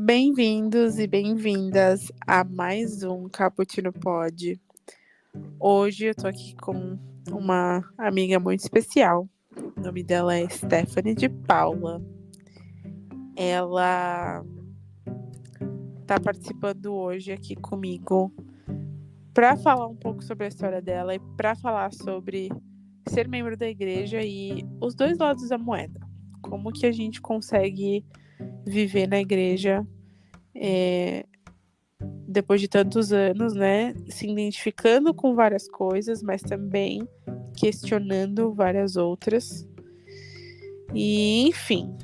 Bem-vindos e bem-vindas a mais um Cappuccino Pod. Hoje eu tô aqui com uma amiga muito especial. O nome dela é Stephanie de Paula. Ela tá participando hoje aqui comigo para falar um pouco sobre a história dela e para falar sobre ser membro da igreja e os dois lados da moeda. Como que a gente consegue viver na igreja depois de tantos anos, né, se identificando com várias coisas, mas também questionando várias outras. E, enfim,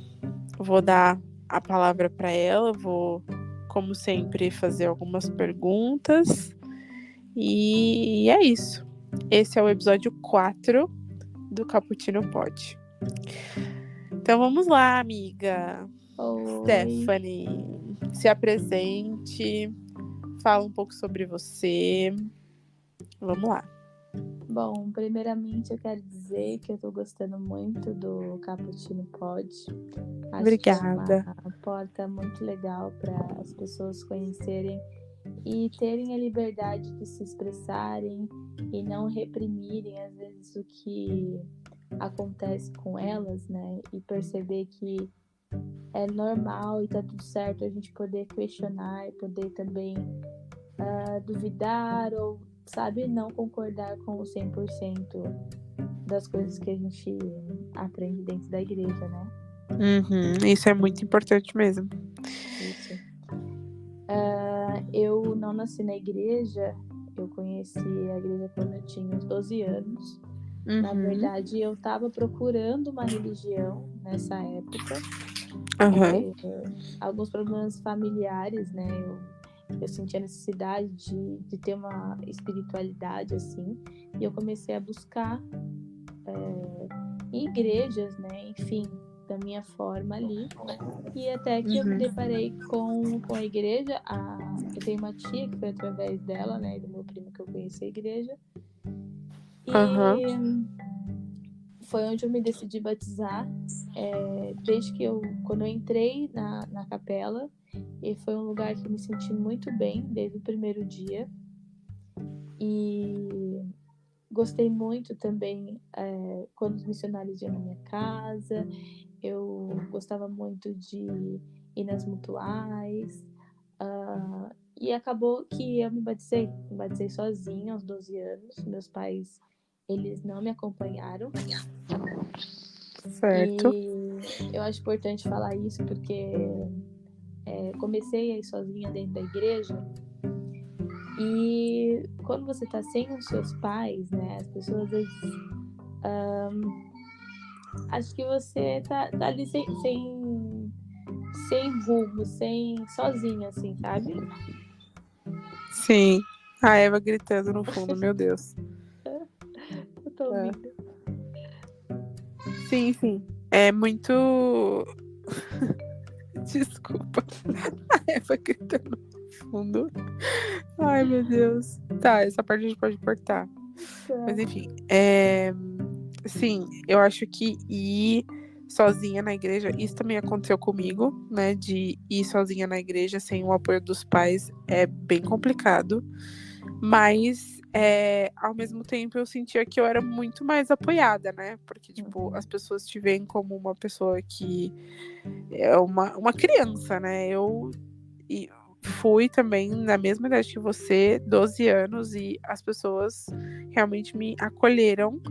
vou dar a palavra para ela, vou, como sempre, fazer algumas perguntas. E é isso. Esse é o episódio 4 do Cappuccino Pod. Então vamos lá, amiga. Oi. Stephanie, se apresente. Fala um pouco sobre você. Vamos lá. Bom, primeiramente eu quero dizer que eu tô gostando muito do Cappuccino Pod. Acho que é Obrigada. uma porta muito legal para as pessoas conhecerem e terem a liberdade de se expressarem e não reprimirem, às vezes, o que acontece com elas, né? E perceber que é normal e tá tudo certo a gente poder questionar e poder também duvidar ou, sabe, não concordar com o 100% das coisas que a gente aprende dentro da igreja, né? Isso é muito importante mesmo. Isso. Eu não nasci na igreja, eu conheci a igreja quando eu tinha uns 12 anos. Na verdade, eu estava procurando uma religião nessa época. Alguns problemas familiares, né? Eu senti a necessidade de ter uma espiritualidade, assim. E eu comecei a buscar em igrejas, né? Enfim, da minha forma ali. E até que eu me deparei com a igreja. Eu tenho uma tia que foi através dela, né? Do meu primo que eu conheci a igreja. E foi onde eu me decidi batizar. Desde que quando eu entrei na capela, e foi um lugar que eu me senti muito bem desde o primeiro dia. E gostei muito também quando os missionários iam na minha casa. Eu gostava muito de ir nas mutuais. E acabou que eu me batizei sozinha aos 12 anos. Meus pais, eles não me acompanharam. Certo. E eu acho importante falar isso porque comecei a ir sozinha dentro da igreja. E quando você tá sem os seus pais, né, as pessoas às vezes acho que você tá ali sem rumo, sozinha, assim, sabe? Sim. A Eva gritando no fundo, meu Deus. Eu tô ouvindo. Sim. É muito. Desculpa. A Eva gritando no fundo. Ai, meu Deus. Tá, essa parte a gente pode cortar. Mas enfim. Sim, eu acho que ir sozinha na igreja, isso também aconteceu comigo, né? De ir sozinha na igreja sem o apoio dos pais é bem complicado. Mas, ao mesmo tempo, eu sentia que eu era muito mais apoiada, né? Porque, tipo, as pessoas te veem como uma pessoa que é uma criança, né? Eu fui também na mesma idade que você, 12 anos, e as pessoas realmente me acolheram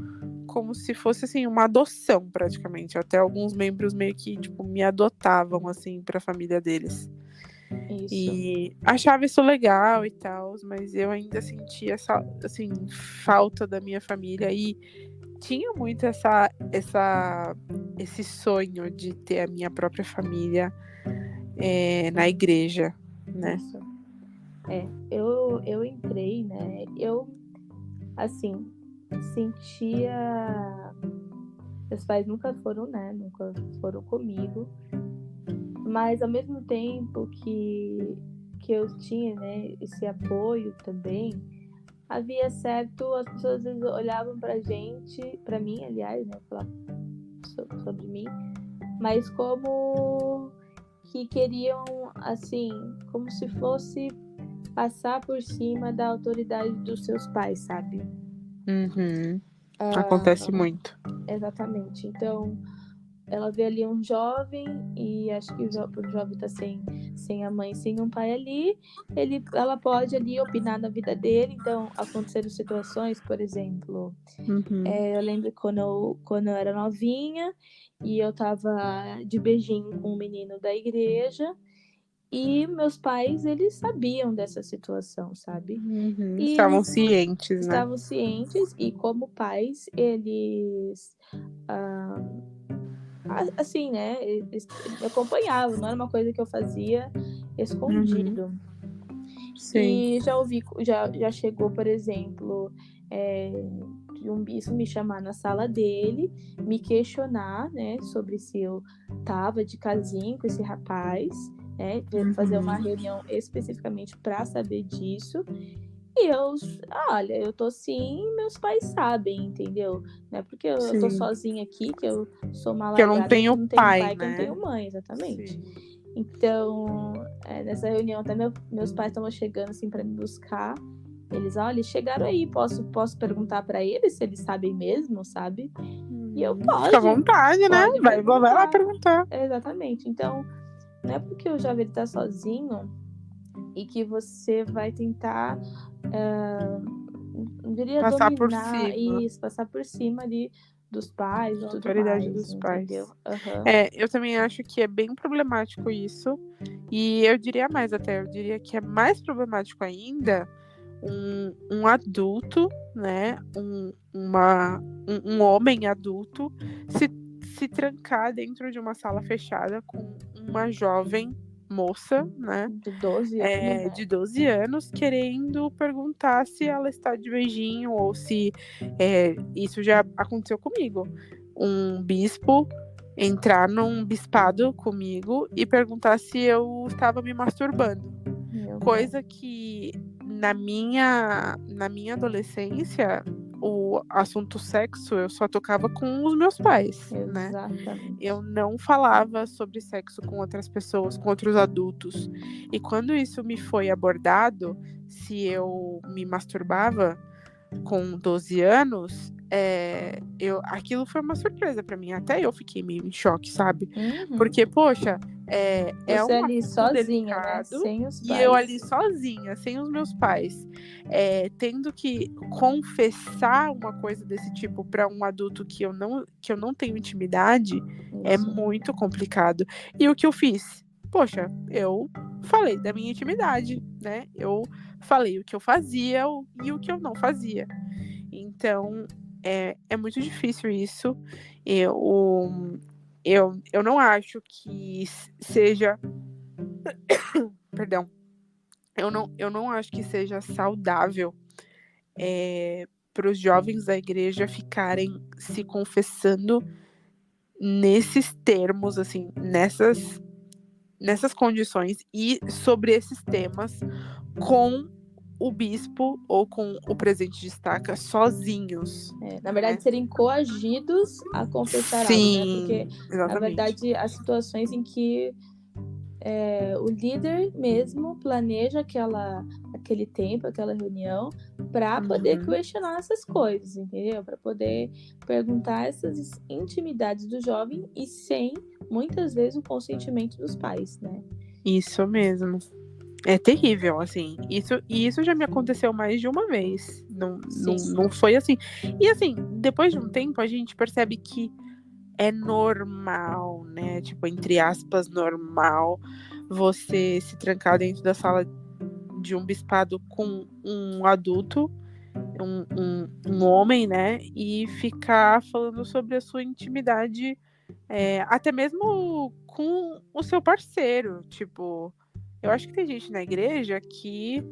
como se fosse, assim, uma adoção, praticamente. Até alguns membros meio que, tipo, me adotavam, assim, pra família deles. Isso. E achava isso legal e tal, mas eu ainda sentia essa, assim, falta da minha família e tinha muito esse sonho de ter a minha própria família na igreja, né? Isso. Eu entrei, né? Eu, assim, sentia. Meus pais nunca foram, né? Nunca foram comigo. Mas ao mesmo tempo que eu tinha, né, esse apoio também, havia certo, as pessoas às vezes olhavam pra gente, pra mim, aliás, né, falar sobre mim, mas como que queriam, assim, como se fosse passar por cima da autoridade dos seus pais, sabe? Uhum. Acontece muito. Exatamente. Então, ela vê ali um jovem e acho que o jovem tá sem a mãe, sem um pai ali. Ela pode ali opinar na vida dele. Então, aconteceram situações, por exemplo, eu lembro quando eu era novinha e eu tava de beijinho com um menino da igreja e meus pais, eles sabiam dessa situação, sabe? E Estavam eles cientes, né? estavam cientes e como pais, eles assim, né? Eles me acompanhavam, não era uma coisa que eu fazia escondido. Sim. E já chegou, por exemplo, de um bispo me chamar na sala dele, me questionar, né, sobre se eu tava de casinho com esse rapaz, né, fazer uma reunião especificamente para saber disso. E olha, eu tô sim, meus pais sabem, entendeu? Não é porque eu tô sozinha aqui, que eu sou uma Que eu não largada, tenho que não tenho pai, pai, que eu não né? tenho mãe, exatamente. Sim. Então, nessa reunião, até meus pais estavam chegando assim para me buscar. Eles, olha, eles chegaram aí, posso perguntar para eles se eles sabem mesmo, sabe? E eu, Fica à vontade, né? Vai lá perguntar. Exatamente. Então, não é porque o jovem tá sozinho e que você vai tentar, não diria Passar dominar, por cima. isso, passar por cima ali dos pais e tudo Autoridade mais, dos entendeu? pais. Eu também acho que é bem problemático isso. E eu diria mais até, eu diria que é mais problemático ainda um adulto, né? Um homem adulto se trancar dentro de uma sala fechada com uma jovem moça, né? De 12 anos, né? De 12 anos, querendo perguntar se ela está de beijinho ou se isso já aconteceu comigo. Um bispo entrar num bispado comigo e perguntar se eu estava me masturbando. Coisa que na minha adolescência, o assunto sexo eu só tocava com os meus pais, né? Exatamente. Eu não falava sobre sexo com outras pessoas, com outros adultos. E quando isso me foi abordado, se eu me masturbava com 12 anos, aquilo foi uma surpresa pra mim. Até eu fiquei meio em choque, sabe? Porque, poxa, é você um ali assunto sozinha, delicado, né? Sem os pais. E eu ali sozinha, sem os meus pais, tendo que confessar uma coisa desse tipo pra um adulto que eu não tenho intimidade, é muito complicado. E o que eu fiz? Poxa, eu falei da minha intimidade, né? Eu falei o que eu fazia e o que eu não fazia. Então, é muito difícil isso. Eu não acho que seja. Perdão. Eu não acho que seja saudável para os jovens da igreja ficarem se confessando nesses termos, assim, nessas condições e sobre esses temas com o bispo ou com o presidente de estaca sozinhos. Na verdade, serem coagidos a confessar algo, né? Porque, exatamente. Na verdade, há situações em que o líder mesmo planeja aquele tempo, aquela reunião, para poder questionar essas coisas, entendeu? Para poder perguntar essas intimidades do jovem e sem, muitas vezes, o consentimento dos pais, né? Isso mesmo. É terrível, assim. Isso já me aconteceu mais de uma vez. Não foi assim. E assim, depois de um tempo, a gente percebe que é normal, né? Tipo, entre aspas, normal você se trancar dentro da sala de um bispado com um adulto, um homem, né? E ficar falando sobre a sua intimidade, até mesmo com o seu parceiro. Tipo, eu acho que tem gente na igreja que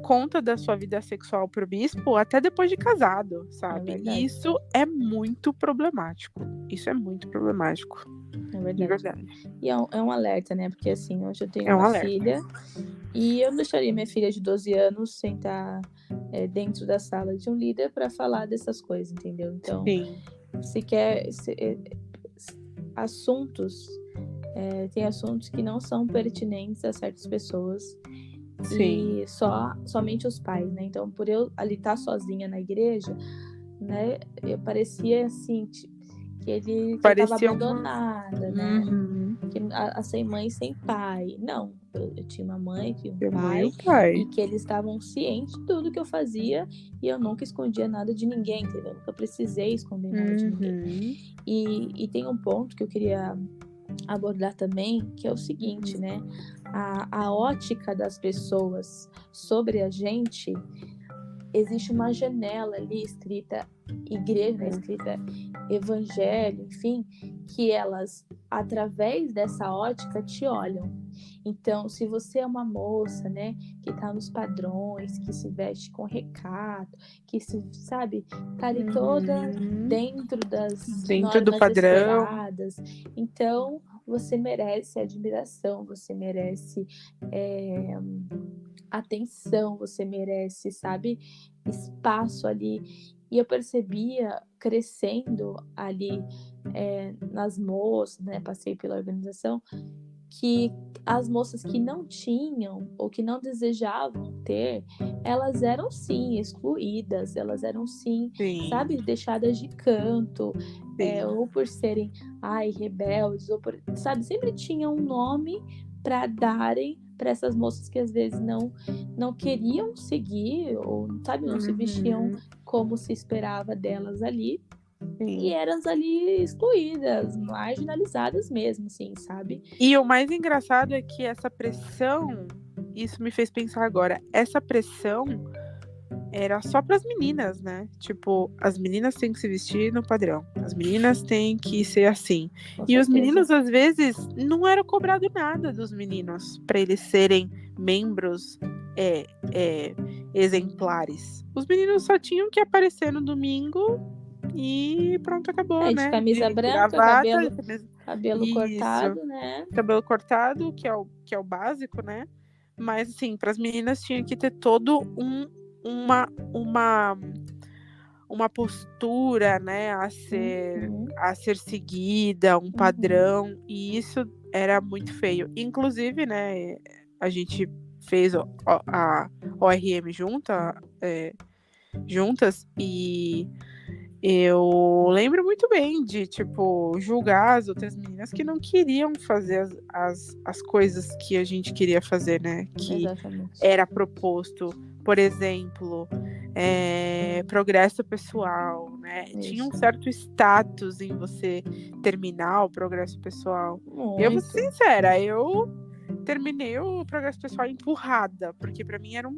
conta da sua vida sexual pro bispo até depois de casado, sabe? E isso é muito problemático. Isso é muito problemático. É verdade. De verdade. E é um alerta, né? Porque assim, hoje eu tenho uma filha e eu não deixaria minha filha de 12 anos sentar dentro da sala de um líder para falar dessas coisas, entendeu? Então, se quer assuntos tem assuntos que não são pertinentes a certas pessoas. Sim. E somente os pais, né? Então, por eu ali estar sozinha na igreja, né? Eu parecia assim que eu estava Parecia uma. abandonada, né? Uhum. Que a sem mãe, sem pai. Não, eu tinha uma mãe, tinha um Seu mãe e pai, o pai. e que eles estavam cientes de tudo que eu fazia, e eu nunca escondia nada de ninguém, entendeu? Eu nunca precisei esconder nada de ninguém. E tem um ponto que eu queria abordar também, que é o seguinte, né? A ótica das pessoas sobre a gente, existe uma janela ali escrita igreja, né, escrita evangelho, enfim, que elas, através dessa ótica, te olham. Então, se você é uma moça, né, que tá nos padrões, que se veste com recato, que se, sabe, tá ali toda dentro das Dentro do normas padrão. esperadas, então você merece admiração, você merece atenção, você merece, sabe, espaço ali. E eu percebia crescendo ali nas moças, né, passei pela organização, que as moças que não tinham ou que não desejavam ter, elas eram sim excluídas, elas eram sim, sabe, deixadas de canto, ou por serem, rebeldes, ou por, sabe, sempre tinha um nome para darem para essas moças que às vezes não queriam seguir ou, sabe, não se vestiam como se esperava delas ali. E eram ali excluídas, marginalizadas mesmo, assim, sabe? E o mais engraçado é que essa pressão, isso me fez pensar agora, essa pressão era só para as meninas, né? Tipo, as meninas têm que se vestir no padrão, as meninas têm que ser assim. Com e certeza. Os meninos, às vezes, não era cobrado nada dos meninos para eles serem membros exemplares. Os meninos só tinham que aparecer no domingo e pronto, acabou, De né? camisa branca, gravata, cabelo cortado, né? Cabelo cortado, que é o básico, né? Mas assim, para as meninas tinha que ter todo uma postura, né, a ser seguida, um padrão, e isso era muito feio. Inclusive, né, a gente fez a ORM juntas, e eu lembro muito bem de, tipo, julgar as outras meninas que não queriam fazer as coisas que a gente queria fazer, né? Que Exatamente. era proposto, por exemplo, progresso pessoal, né? Isso. Tinha um certo status em você terminar o progresso pessoal. Muito. Eu vou ser sincera, eu terminei o progresso pessoal empurrada, porque para mim era um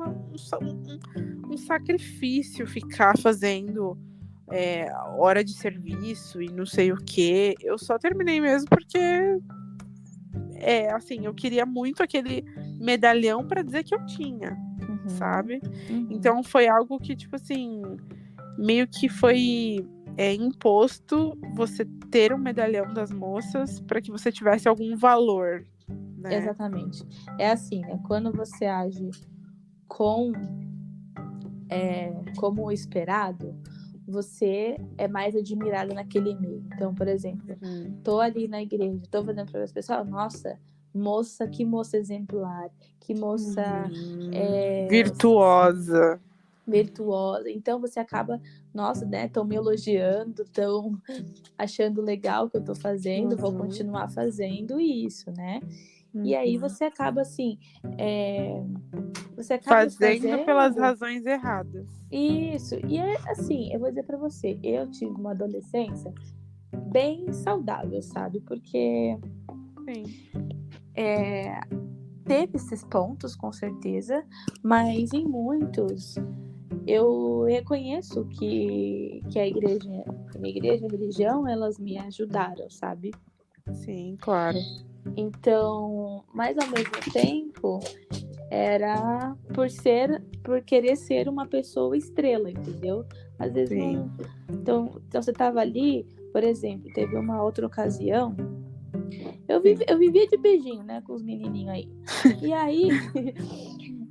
sacrifício ficar fazendo hora de serviço e não sei o que. Eu só terminei mesmo porque assim, eu queria muito aquele medalhão para dizer que eu tinha, sabe? Então foi algo que, tipo assim, meio que foi imposto você ter um medalhão das moças para que você tivesse algum valor, né? Exatamente. É assim, né? Quando você age como o esperado, você é mais admirado naquele meio. Então, por exemplo, tô ali na igreja, tô fazendo progresso pessoal, nossa, moça, que moça exemplar, que moça virtuosa. Então você acaba, nossa, né, estão me elogiando, estão achando legal o que eu tô fazendo, vou continuar fazendo isso, né? E aí você acaba assim, fazendo pelas razões erradas. Isso. E assim, eu vou dizer pra você, eu tive uma adolescência bem saudável, sabe? Porque teve esses pontos, com certeza, mas em muitos eu reconheço que a minha igreja, a religião, elas me ajudaram, sabe? Sim, claro. Então, mas ao mesmo tempo, era por querer ser uma pessoa estrela, entendeu? Às vezes não. Então você tava ali, por exemplo, teve uma outra ocasião. Eu vivia de beijinho, né, com os menininhos aí. E aí,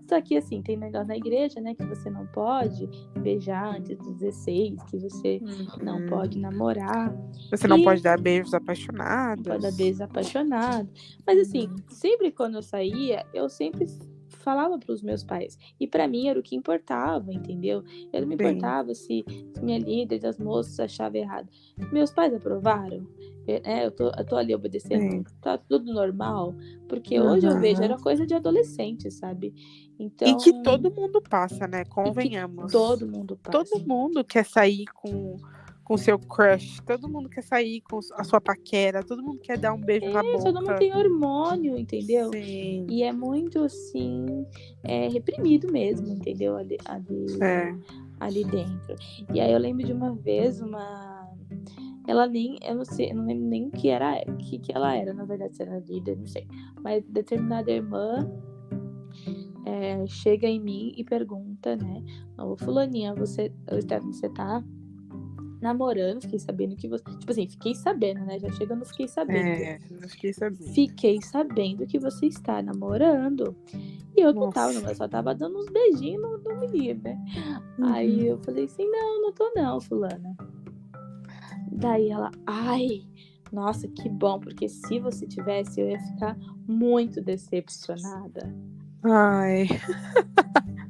Só que, assim, tem negócio na igreja, né, que você não pode beijar antes dos 16, que você não pode namorar. Você não E pode dar beijos não apaixonados. pode dar beijos apaixonados. Mas, assim, sempre quando eu saía, eu sempre falava para os meus pais. E para mim era o que importava, entendeu? Eu não me Sim. importava se minha líder das moças achava errado. Meus pais aprovaram. Eu tô ali obedecendo, Sim. tá tudo normal, porque hoje eu vejo, era coisa de adolescente, sabe? Então, E que todo mundo passa, né? Convenhamos. todo mundo passa. Todo mundo quer sair com seu crush, todo mundo quer sair com a sua paquera, todo mundo quer dar um beijo na boca. Todo mundo tem hormônio, entendeu? Sim. E é muito, assim, reprimido mesmo, entendeu? Ali dentro. E aí eu lembro de uma vez, ela nem, eu não lembro nem o que ela era, na verdade, se era líder, não sei. Mas determinada irmã chega em mim e pergunta, né? Ô, fulaninha, você tá namorando? Fiquei sabendo que você... Tipo assim, fiquei sabendo, né? Já chega, eu não fiquei sabendo. Não fiquei sabendo. Fiquei sabendo que você está namorando. E eu não tava, eu só tava dando uns beijinhos no menino, né? Aí eu falei assim, não tô não, fulana. Daí ela, ai, nossa, que bom, porque se você tivesse, eu ia ficar muito decepcionada. Ai.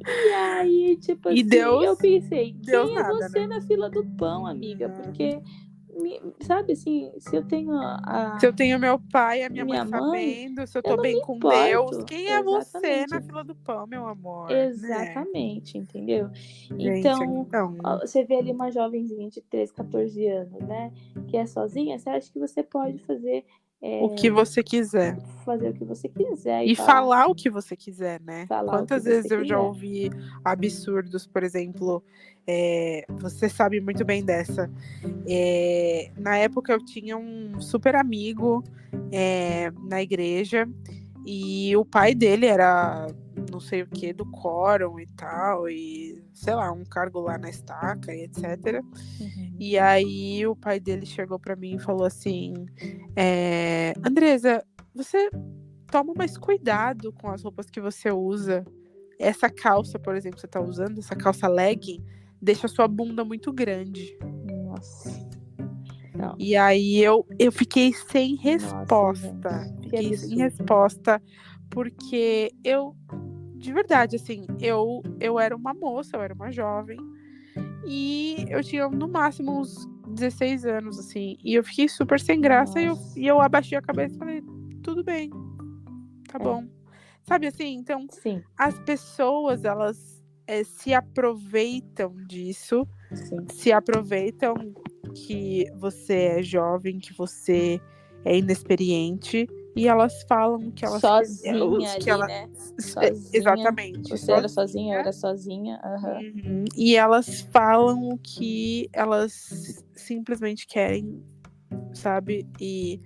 E aí, tipo E assim, Deus, eu pensei, quem é nada, você né? na fila do pão, amiga? Porque, sabe assim, se eu tenho se eu tenho meu pai e a minha mãe mãe, sabendo, se eu tô eu não bem me com importo. Deus, quem é você Exatamente. na fila do pão, meu amor? Exatamente, entendeu? Gente, Então, você vê ali uma jovenzinha de 13, 14 anos, né? Que é sozinha, você acha que você pode fazer o que você quiser. Fazer o que você quiser. E falar o que você quiser, né? Quantas vezes eu já ouvi absurdos, por exemplo, você sabe muito bem dessa. Na época eu tinha um super amigo na igreja e o pai dele era não sei o que do quórum e tal, e sei lá, um cargo lá na estaca e etc. E aí o pai dele chegou pra mim e falou assim, Andresa, você toma mais cuidado com as roupas que você usa. Essa calça, por exemplo, que você tá usando, essa calça legging, deixa a sua bunda muito grande. Nossa. Não. E aí eu fiquei sem resposta. Nossa, fiquei sem resposta, porque de verdade, assim, eu era uma moça, eu era uma jovem, e eu tinha no máximo uns 16 anos, assim, e eu fiquei super sem graça, e eu abaixei a cabeça e falei, tudo bem, tá bom. Sabe assim, então, Sim. as pessoas, elas se aproveitam disso, Sim. se aproveitam que você é jovem, que você é inexperiente, e elas falam que elas... Sozinha ali, né? Sozinha. Exatamente. Você era sozinha, eu era sozinha. Uhum. E elas falam o que elas simplesmente querem, sabe? E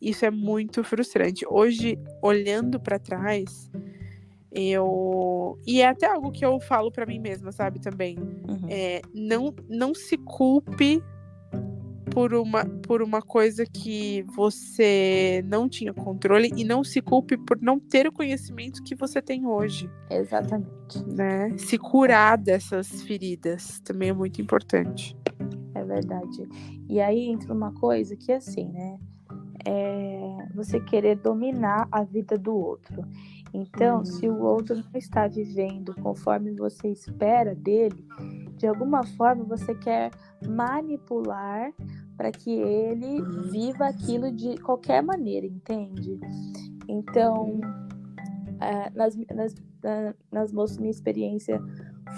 isso é muito frustrante. Hoje, olhando pra trás, e é até algo que eu falo pra mim mesma, sabe, também. Não se culpe por uma coisa que você não tinha controle, e não se culpe por não ter o conhecimento que você tem hoje. Exatamente. Né? Se curar dessas feridas também é muito importante. É verdade. E aí entra uma coisa que, assim, né? Você querer dominar a vida do outro. Então, se o outro não está vivendo conforme você espera dele, de alguma forma você quer manipular para que ele viva aquilo de qualquer maneira, entende? Então, nas moças, minha experiência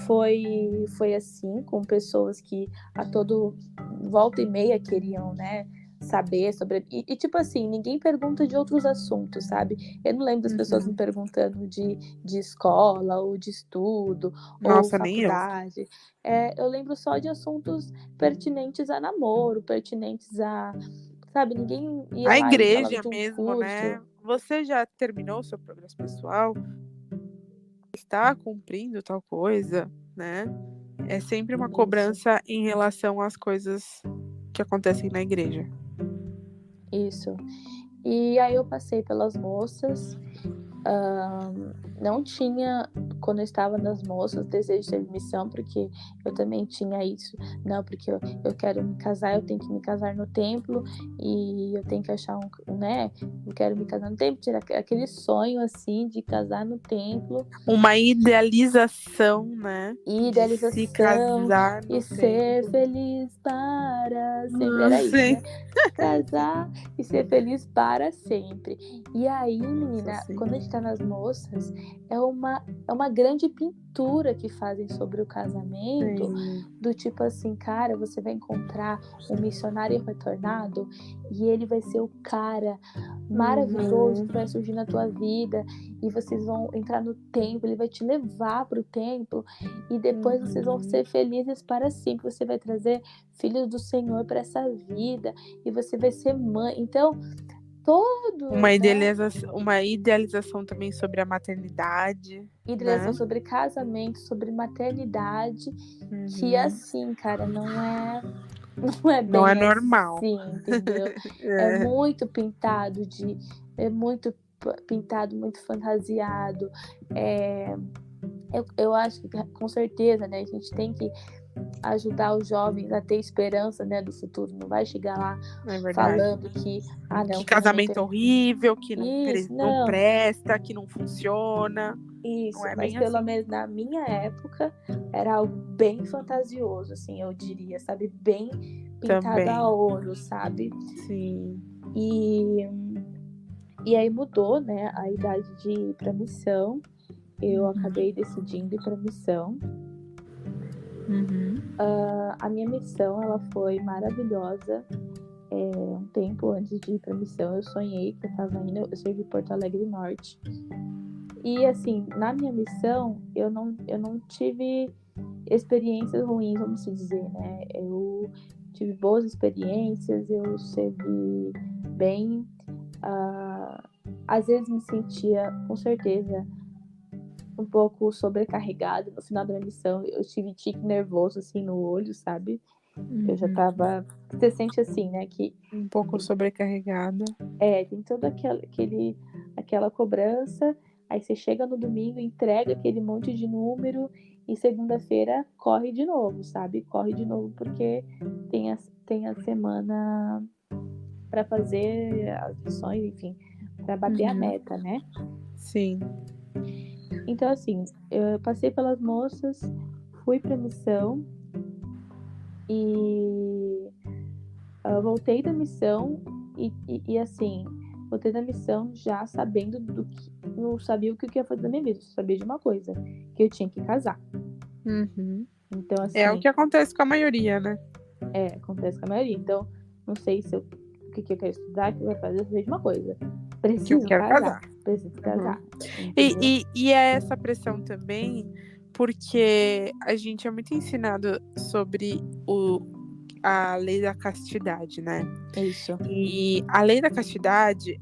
foi assim, com pessoas que a todo volta e meia queriam, né, saber sobre... E tipo assim, ninguém pergunta de outros assuntos, sabe? Eu não lembro das pessoas me perguntando de escola, ou de estudo, ou faculdade. Eu lembro só de assuntos pertinentes a namoro, pertinentes a... Sabe, ninguém ia a lá e falava igreja de um mesmo, curso. né? Você já terminou seu progresso pessoal? Está cumprindo tal coisa, né? É sempre uma cobrança em relação às coisas que acontecem na igreja. Isso. E aí eu passei pelas moças, não tinha quando eu estava nas moças, desejo de servir missão, porque eu também tinha isso. Não, porque eu quero me casar, eu tenho que me casar no templo e eu tenho que achar né? Eu quero me casar no templo, tirar aquele sonho assim de casar no templo. Uma idealização, né? Idealização, de se casar e no ser templo. feliz para sempre. Era isso, Sim. né? Casar e ser feliz para sempre. E aí, menina, Sim. quando a gente tá nas moças, é uma grande pintura que fazem sobre o casamento, Sim. do tipo assim, cara, você vai encontrar um missionário retornado e ele vai ser o cara maravilhoso que vai surgir na tua vida, e vocês vão entrar no templo, ele vai te levar pro templo, e depois vocês vão ser felizes para sempre. Você vai trazer filhos do Senhor para essa vida, e você vai ser mãe. Então, Uma né? idealização também sobre a maternidade. Idealização Né? sobre casamento, sobre maternidade, que assim, cara, não é Não é bem normal. assim, entendeu? É muito pintado é muito pintado, muito fantasiado. Eu acho que com certeza, né, a gente tem que ajudar os jovens a ter esperança, né, do futuro. Não vai chegar lá falando que não, que casamento horrível, que não não. presta, que não funciona. Isso, Não é mas bem pelo assim. menos na minha época era algo bem fantasioso, assim, eu diria, sabe? Bem pintado Também. a ouro, sabe? Sim. E aí mudou, né, a idade de ir pra missão. Eu acabei decidindo ir pra missão. A minha missão, ela foi maravilhosa. Um tempo antes de ir pra missão, eu sonhei que eu tava indo, eu servi Porto Alegre Norte. E assim, na minha missão, eu não tive experiências ruins, vamos dizer, né? Eu tive boas experiências, eu servi bem. Às vezes me sentia, com certeza, um pouco sobrecarregada no final da minha missão. Eu tive tique nervoso, assim, no olho, sabe? Eu já tava... Você sente assim, né? Que um pouco sobrecarregada. Tem toda aquela cobrança. Aí você chega no domingo, entrega aquele monte de número e segunda-feira corre de novo, sabe? Corre de novo porque tem a semana para fazer as lições, enfim, para bater a meta, né? Sim. Então, assim, eu passei pelas moças, fui pra missão e voltei da missão e assim, voltei da missão já sabendo não sabia o que eu ia fazer da minha vida, só sabia de uma coisa, que eu tinha que casar. Então, assim, é o que acontece com a maioria, né? Acontece com a maioria. Então, não sei o que eu quero estudar, o que eu quero fazer, eu sei de uma coisa. Que eu Preciso quero casar. casar. Preciso casar. E é essa pressão também, porque a gente é muito ensinado sobre a lei da castidade, né? Isso. E a lei da castidade,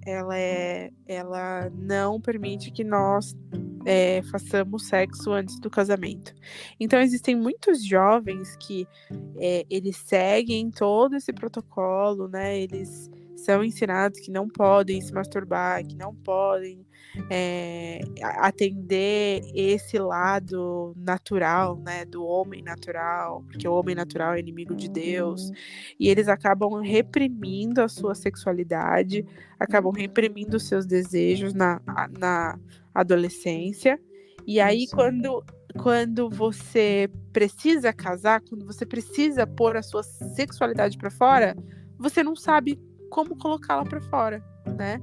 ela não permite que nós façamos sexo antes do casamento. Então, existem muitos jovens que eles seguem todo esse protocolo, né? Eles são ensinados que não podem se masturbar, que não podem atender esse lado natural, né, do homem natural, porque o homem natural é inimigo de Deus, e eles acabam reprimindo a sua sexualidade, acabam reprimindo os seus desejos na adolescência, e aí quando você precisa casar, quando você precisa pôr a sua sexualidade para fora, você não sabe como colocá-la para fora, né?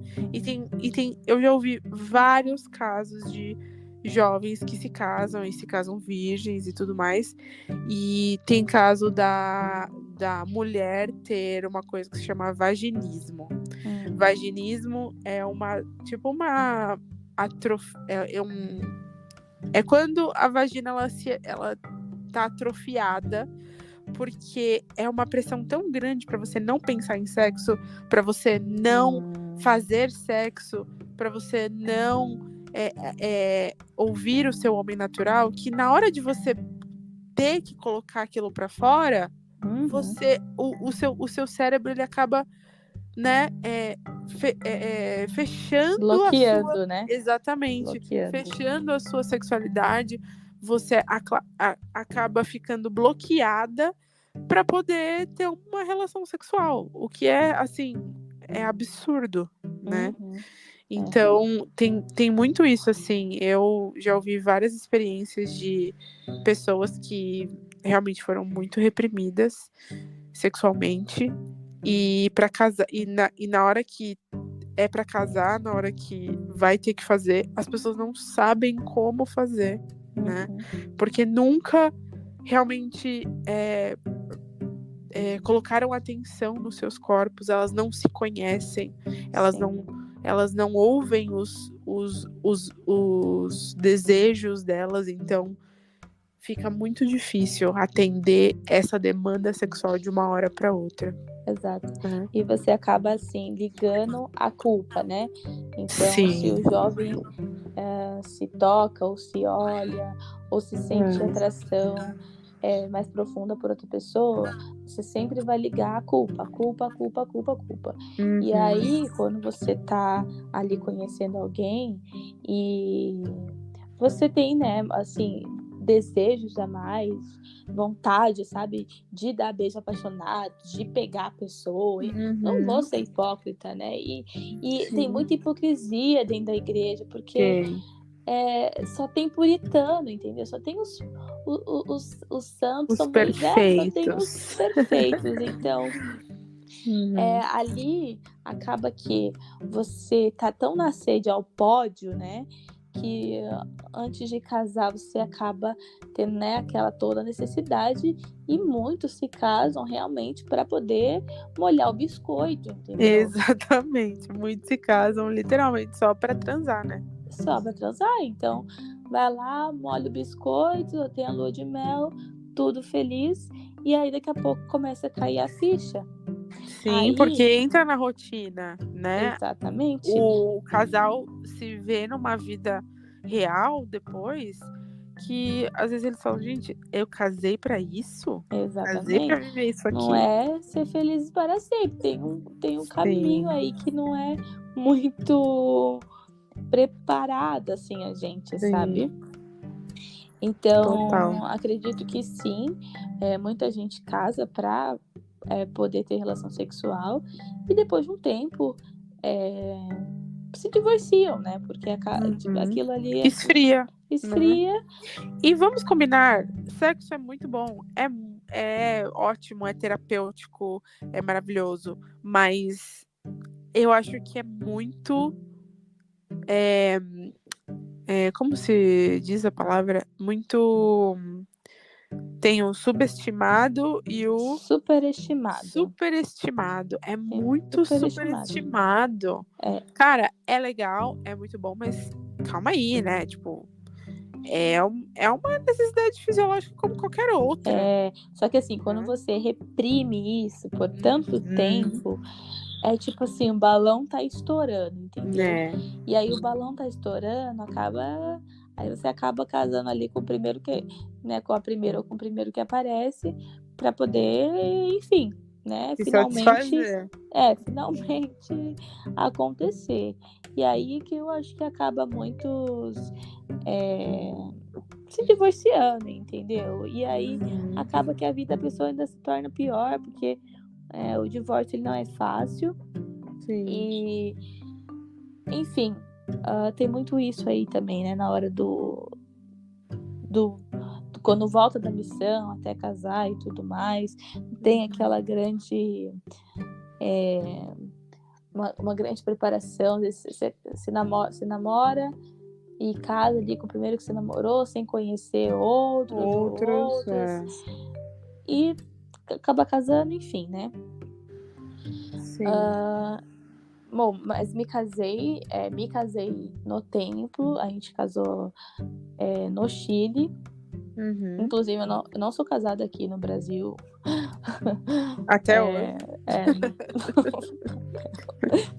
Eu já ouvi vários casos de jovens que se casam e se casam virgens e tudo mais, e tem caso da mulher ter uma coisa que se chama vaginismo. Vaginismo é uma quando a vagina ela tá atrofiada, porque é uma pressão tão grande para você não pensar em sexo, para você não fazer sexo, para você não ouvir o seu homem natural, que na hora de você ter que colocar aquilo para fora, o seu cérebro ele acaba né, fechando a sua. Bloqueando, né? Exatamente. Bloqueando. Fechando a sua sexualidade, você acaba ficando bloqueada para poder ter uma relação sexual. O que é, assim, é absurdo, né? Uhum. Então, tem muito isso, assim. Eu já ouvi várias experiências de pessoas que realmente foram muito reprimidas sexualmente. E para casar, e na hora que é para casar, na hora que vai ter que fazer, as pessoas não sabem como fazer, né? Porque nunca realmente colocaram atenção nos seus corpos, elas não se conhecem, elas não ouvem os desejos delas, então fica muito difícil atender essa demanda sexual de uma hora para outra. Exato. E você acaba, assim, ligando a culpa, né? Então, Sim. se o jovem se toca, ou se olha, ou se sente atração mais profunda por outra pessoa, você sempre vai ligar a culpa. E aí, quando você tá ali conhecendo alguém e você tem, né, assim, desejos a mais, vontade, sabe, de dar beijo apaixonado, de pegar a pessoa. Não vou ser hipócrita, né? E tem muita hipocrisia dentro da igreja, porque só tem puritano, entendeu? Só tem os santos, Os só tem perfeitos. os perfeitos. Então, ali acaba que você tá tão na sede ao pódio, né? Que antes de casar você acaba tendo, né, aquela toda necessidade, e muitos se casam realmente para poder molhar o biscoito, entendeu? Exatamente. Muitos se casam literalmente só para transar, né? Só para transar. Então, vai lá, molha o biscoito, tem a lua de mel, tudo feliz, e aí daqui a pouco começa a cair a ficha. Sim, aí, porque entra na rotina, né? Exatamente. O casal se vê numa vida real depois, que às vezes eles falam, gente, eu casei pra isso? Casei pra viver isso aqui? Não é ser feliz para sempre. Tem um caminho aí que não é muito preparado, assim, a gente, sabe? Então, Total. acredito que sim, muita gente casa para poder ter relação sexual, e depois de um tempo se divorciam, né? Porque aquilo ali esfria. Esfria. Né? E vamos combinar, sexo é muito bom, é ótimo, é terapêutico, é maravilhoso, mas eu acho que é muito como se diz a palavra? Muito. Tem o subestimado e o superestimado. Superestimado. É muito superestimado. Cara, é legal, é muito bom, mas calma aí, né? Tipo, é uma necessidade fisiológica como qualquer outra. Só que assim, quando você reprime isso por tanto tempo, é tipo assim, o balão tá estourando, entendeu? E aí o balão tá estourando, aí você acaba casando ali com o primeiro que, né, com a primeira ou com o primeiro que aparece, para poder, enfim, né, finalmente acontecer. E aí que eu acho que acaba muitos se divorciando, entendeu? E aí acaba que a vida da pessoa ainda se torna pior, porque o divórcio ele não é fácil. Sim. E, enfim, tem muito isso aí também, né? Na hora do quando volta da missão até casar e tudo mais, tem aquela grande uma grande preparação. Você se namora e casa ali com o primeiro que você namorou, sem conhecer outros. E acaba casando, enfim, né? Sim. Bom, mas me casei no templo, a gente casou no Chile. Inclusive, eu não sou casada aqui no Brasil. Até hoje.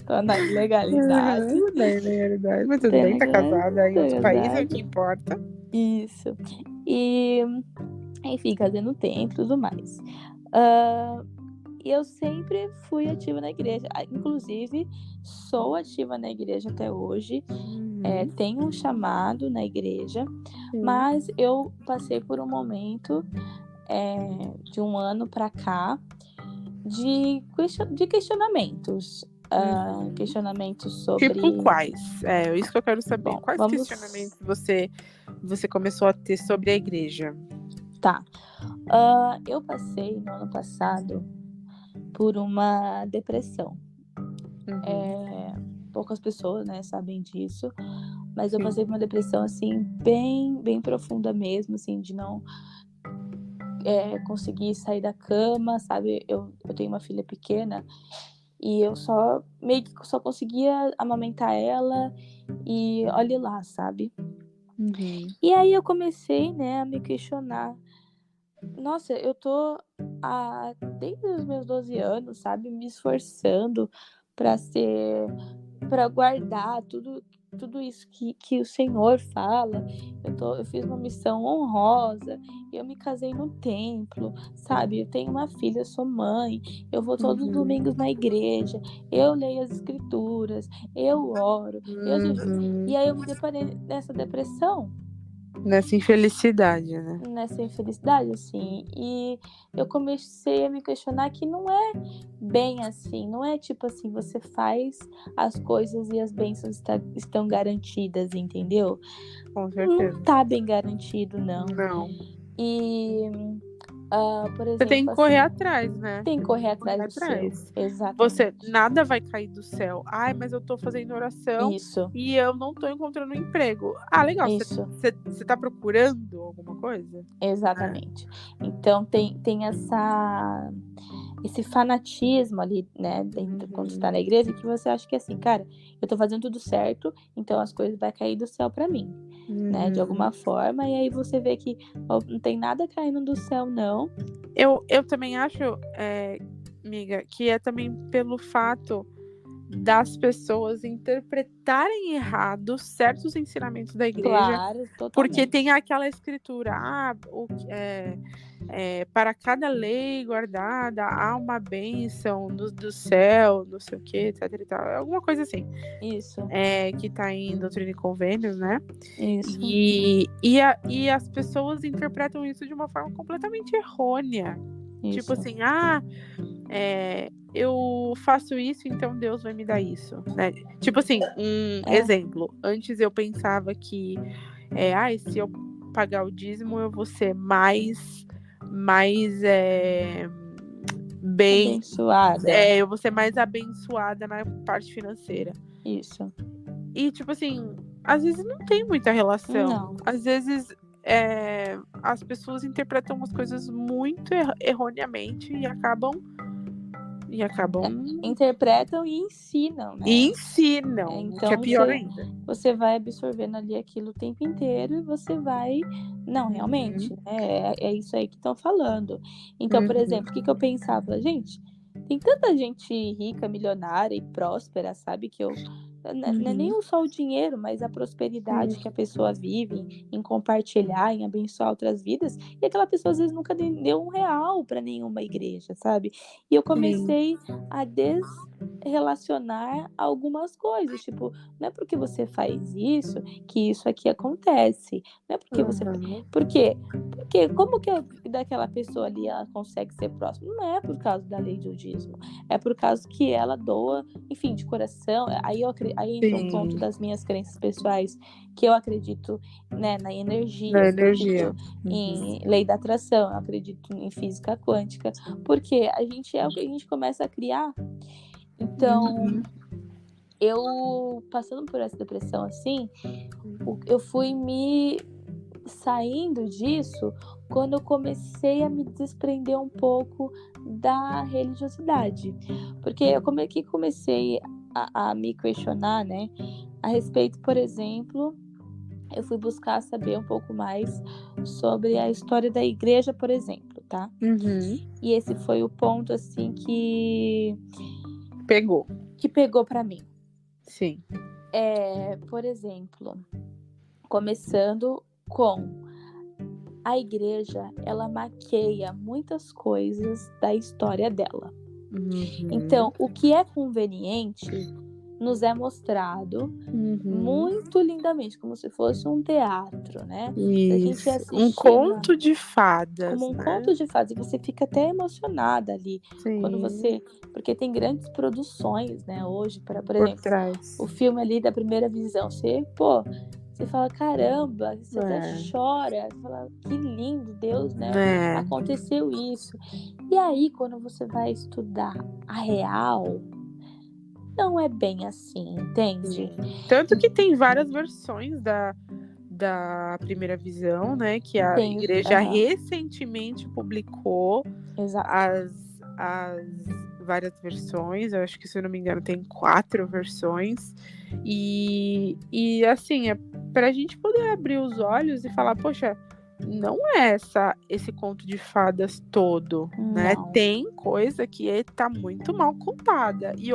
Tô na ilegalidade. Na ilegalidade, mas tudo bem, tá casada em outro país, é o que importa. Isso. E, enfim, casei no templo e tudo mais. E eu sempre fui ativa na igreja. Inclusive, sou ativa na igreja até hoje. Tenho um chamado na igreja. Mas eu passei por um momento de um ano para cá de questionamentos. Questionamentos sobre... Tipo quais? É isso que eu quero saber. Bom, Quais questionamentos você começou a ter sobre a igreja? Tá. Eu passei no ano passado por uma depressão. Poucas pessoas, né, sabem disso, mas eu passei por uma depressão, assim, bem, bem profunda mesmo, assim, de não conseguir sair da cama, sabe? Eu tenho uma filha pequena e eu meio que só conseguia amamentar ela e olhe lá, sabe? E aí eu comecei, né, a me questionar. Nossa, eu tô desde os meus 12 anos, sabe, me esforçando para guardar tudo isso que o Senhor fala. Eu fiz uma missão honrosa, eu me casei no templo, sabe? Eu tenho uma filha, eu sou mãe, eu vou todos os domingos na igreja, eu leio as escrituras, eu oro, eu jejum. E aí eu me deparei nessa depressão. Nessa infelicidade, né? Nessa infelicidade, assim. E eu comecei a me questionar que não é bem assim. Não é tipo assim, você faz as coisas e as bênçãos estão garantidas, entendeu? Com certeza. Não tá bem garantido, não. Não. E, por exemplo... Você tem que correr atrás, né? Tem que correr atrás do seu. Exatamente. Nada vai cair do céu. Ai, mas eu tô fazendo oração e eu não tô encontrando um emprego. Ah, legal. Você tá procurando alguma coisa? Exatamente. Então tem esse fanatismo ali, né, dentro, quando você tá na igreja, que você acha que assim, cara, eu tô fazendo tudo certo, então as coisas vão cair do céu pra mim, né, de alguma forma, e aí você vê que não tem nada caindo do céu, não. Eu também acho, amiga, que é também pelo fato das pessoas interpretarem errado certos ensinamentos da igreja. Claro, totalmente. Porque tem aquela escritura, para cada lei guardada há uma bênção do céu, não sei o que, etc e tal. Alguma coisa assim. Isso. Que tá em Doutrina e Convênios, né? Isso. E as pessoas interpretam isso de uma forma completamente errônea. Isso. Tipo assim, eu faço isso, então Deus vai me dar isso, né? Tipo assim, exemplo. Antes eu pensava que, se eu pagar o dízimo, eu vou ser mais bem abençoada. Eu vou ser mais abençoada na parte financeira. Isso. E, tipo assim, às vezes não tem muita relação. Não. Às vezes as pessoas interpretam as coisas muito erroneamente e acabam interpretam e ensinam, né? E ensinam, então, que é pior ainda. Você vai absorvendo ali aquilo o tempo inteiro e você vai... Não, realmente, né? É isso aí que estão falando. Então, por exemplo, o que eu pensava? Gente, tem tanta gente rica, milionária e próspera, sabe? Que não é nem só o dinheiro, mas a prosperidade que a pessoa vive em compartilhar, em abençoar outras vidas. E aquela pessoa, às vezes, nunca deu R$1 para nenhuma igreja, sabe? E eu comecei a desrelacionar algumas coisas. Tipo, não é porque você faz isso que isso aqui acontece. Não é porque você... Por quê? Porque como que daquela pessoa ali ela consegue ser próxima? Não é por causa da lei do dízimo. É por causa que ela doa, enfim, de coração. Aí entra um ponto das minhas crenças pessoais, que eu acredito, né, na energia. Eu acredito em lei da atração, eu acredito em física quântica. Porque é o que a gente começa a criar. Então, eu, passando por essa depressão assim, eu fui me saindo disso quando eu comecei a me desprender um pouco da religiosidade. Porque eu comecei a me questionar, né, a respeito, por exemplo, eu fui buscar saber um pouco mais sobre a história da igreja, por exemplo, tá? E esse foi o ponto, assim, que pegou para mim. Sim. Por exemplo, começando com a igreja, ela maqueia muitas coisas da história dela. Então, o que é conveniente nos é mostrado muito lindamente, como se fosse um teatro, né? Se a gente Isso. Um assistir conto de fadas, como um né? conto de fadas, e você fica até emocionada ali quando Sim, você, porque tem grandes produções, né? Hoje, por por exemplo, trás. o filme ali da Primeira Visão, você fala, caramba, você até chora, você fala, que lindo, Deus, né? Aconteceu isso. E aí, quando você vai estudar a real, não é bem assim, entende? Tanto que tem várias versões da Primeira Visão, né? Que a igreja recentemente publicou as várias versões. Eu acho que, se eu não me engano, tem 4 versões. E assim, é pra gente poder abrir os olhos e falar, poxa, não é esse conto de fadas todo, né? Tem coisa que tá muito mal contada. E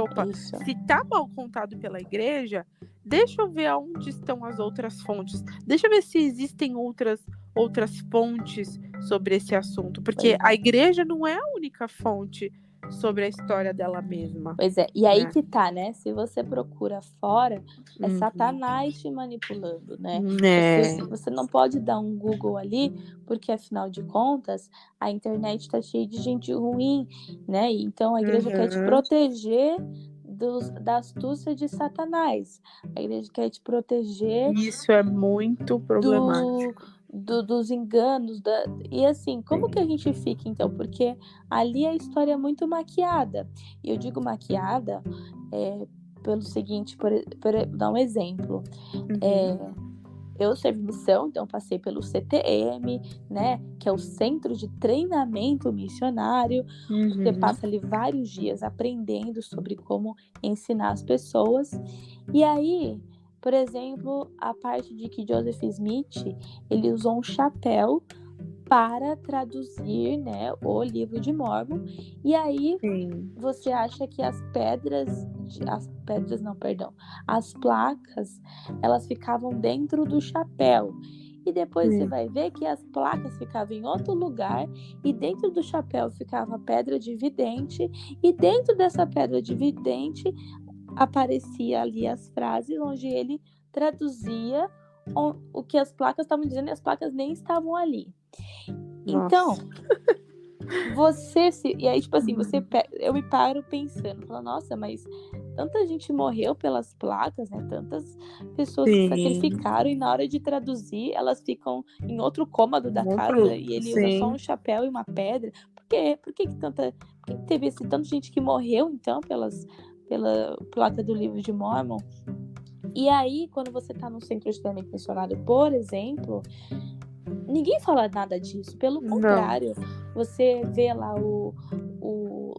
se tá mal contado pela igreja, deixa eu ver aonde estão as outras fontes. Deixa eu ver se existem outras fontes sobre esse assunto. Porque a igreja não é a única fonte sobre a história dela mesma. Pois é, e aí que tá, né? Se você procura fora, é Satanás te manipulando, né? Você não pode dar um Google ali, porque afinal de contas, a internet tá cheia de gente ruim, né? Então a igreja quer te proteger da astúcia de Satanás. A igreja quer te proteger. Isso é muito problemático. Dos enganos, e assim, como que a gente fica então? Porque ali a história é muito maquiada, e eu digo maquiada pelo seguinte, por dar um exemplo, eu servi missão, então passei pelo CTM, né, que é o Centro de Treinamento Missionário. Você passa ali vários dias aprendendo sobre como ensinar as pessoas, e aí, por exemplo, a parte de que Joseph Smith, ele usou um chapéu para traduzir, né, o livro de Mórmon, e aí você acha que as placas, elas ficavam dentro do chapéu, e depois você vai ver que as placas ficavam em outro lugar, e dentro do chapéu ficava a pedra de vidente, e dentro dessa pedra de vidente aparecia ali as frases onde ele traduzia o que as placas estavam dizendo, e as placas nem estavam ali. Então, e aí, tipo assim, eu me paro pensando, falo, nossa, mas tanta gente morreu pelas placas, né? Tantas pessoas se sacrificaram, e na hora de traduzir, elas ficam em outro cômodo da casa, e ele usa só um chapéu e uma pedra. Por que teve esse tanto de gente que morreu, então, pela placa do livro de Mórmon? E aí, quando você tá no centro de treinamento missionário, por exemplo, ninguém fala nada disso. Pelo contrário, você vê lá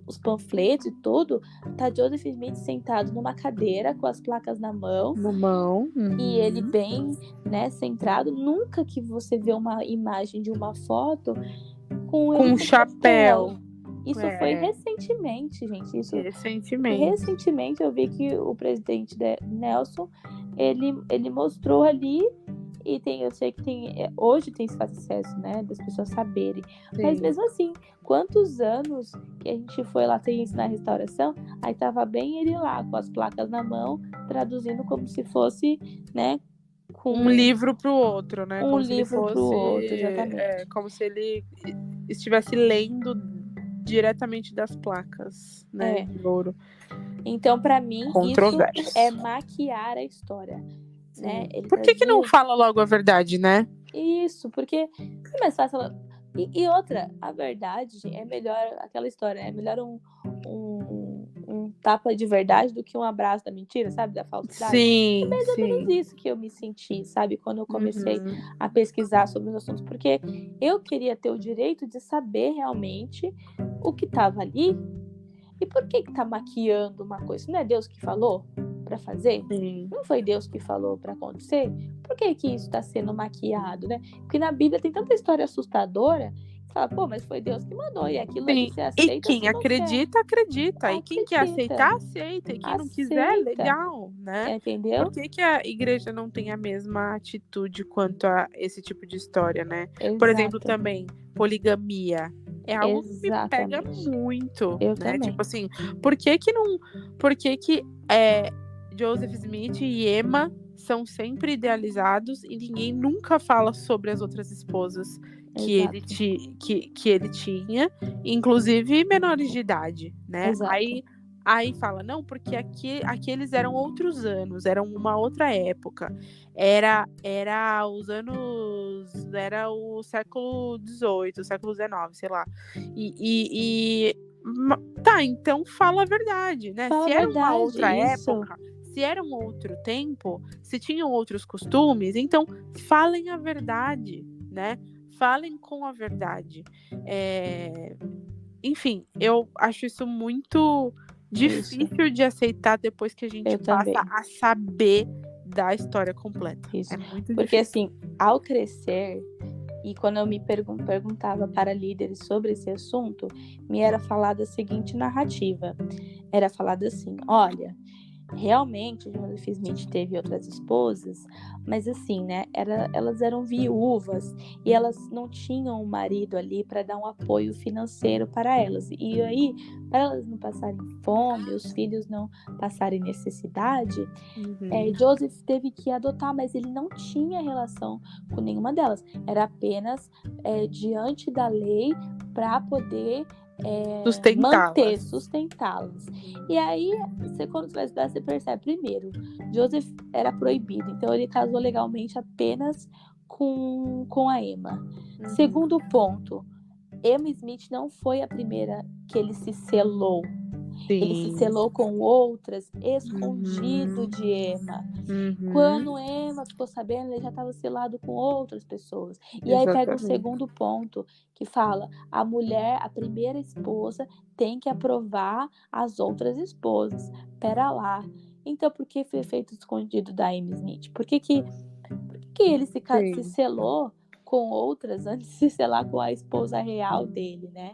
os panfletos e tudo, tá Joseph Smith sentado numa cadeira com as placas na mão. E ele bem, né, centrado. Nunca que você vê uma imagem de uma foto com ele com chapéu. Isso foi recentemente, gente. Recentemente eu vi que o presidente Nelson, ele mostrou ali, e eu sei que hoje tem esse acesso, né, das pessoas saberem. Mas mesmo assim, quantos anos que a gente foi lá ensinar restauração, aí tava bem ele lá, com as placas na mão, traduzindo como se fosse, né, um livro pro outro, né? Um livro pro outro, exatamente. Como se ele estivesse lendo diretamente das placas, né? De ouro. Então, para mim, isso é maquiar a história, né? Por que não fala logo a verdade, né? Isso, porque é mais fácil. E outra, a verdade é melhor, aquela história, é melhor um tapa de verdade do que um abraço da mentira, sabe? Da falsidade. É mais ou menos isso que eu me senti, sabe? Quando eu comecei a pesquisar sobre os assuntos. Porque eu queria ter o direito de saber realmente o que estava ali. E por que tá maquiando uma coisa? Não é Deus que falou para fazer? Não foi Deus que falou para acontecer? Por que isso está sendo maquiado, né? Porque na Bíblia tem tanta história assustadora. Você fala, pô, mas foi Deus que mandou, e aquilo ali você aceita. E quem acredita, acredita. E quem quer aceitar, aceita. E quem não quiser, legal, né? Entendeu? Por que a igreja não tem a mesma atitude quanto a esse tipo de história, né? Exato. Por exemplo, também, poligamia. é algo que me pega Exatamente. muito, Eu né? também. Tipo assim, por que que não... Por que que Joseph Smith e Emma são sempre idealizados e ninguém nunca fala sobre as outras esposas Exato. que ele tinha, inclusive menores de idade, né? Exato. Aí fala, não, porque aqueles eram outros anos, eram uma outra época. Era o século XVIII, século XIX, sei lá. Tá, então fala a verdade, né? Fala a Se era uma verdade, outra isso. época, se era um outro tempo, se tinham outros costumes, então falem a verdade, né? Falem com a verdade. Enfim, eu acho isso muito Isso. difícil de aceitar depois que a gente Eu passa também. a saber da história completa. Isso. É muito Porque difícil. assim, ao crescer, e quando eu me perguntava para líderes sobre esse assunto, me era falada a seguinte narrativa. Era falado assim, olha, realmente Joseph Smith teve outras esposas, mas assim, né, elas eram viúvas e elas não tinham um marido ali para dar um apoio financeiro para elas. E aí, para elas não passarem fome, os filhos não passarem necessidade, Joseph teve que adotar, mas ele não tinha relação com nenhuma delas. Era apenas diante da lei para poder Sustentá-las. sustentá-las. E aí, quando você vai estudar, você percebe, primeiro, Joseph era proibido, então ele casou legalmente apenas com a Emma. Segundo ponto, Emma Smith não foi a primeira que ele se selou. Ele se Sim. selou com outras, escondido de Emma. Quando Emma ficou sabendo, ele já estava selado com outras pessoas. E aí pega o segundo ponto, que fala, a mulher, a primeira esposa, tem que aprovar as outras esposas. Pera lá. Então, por que foi feito escondido da Emma Smith? Por que ele se selou com outras antes de se selar com a esposa real dele, né?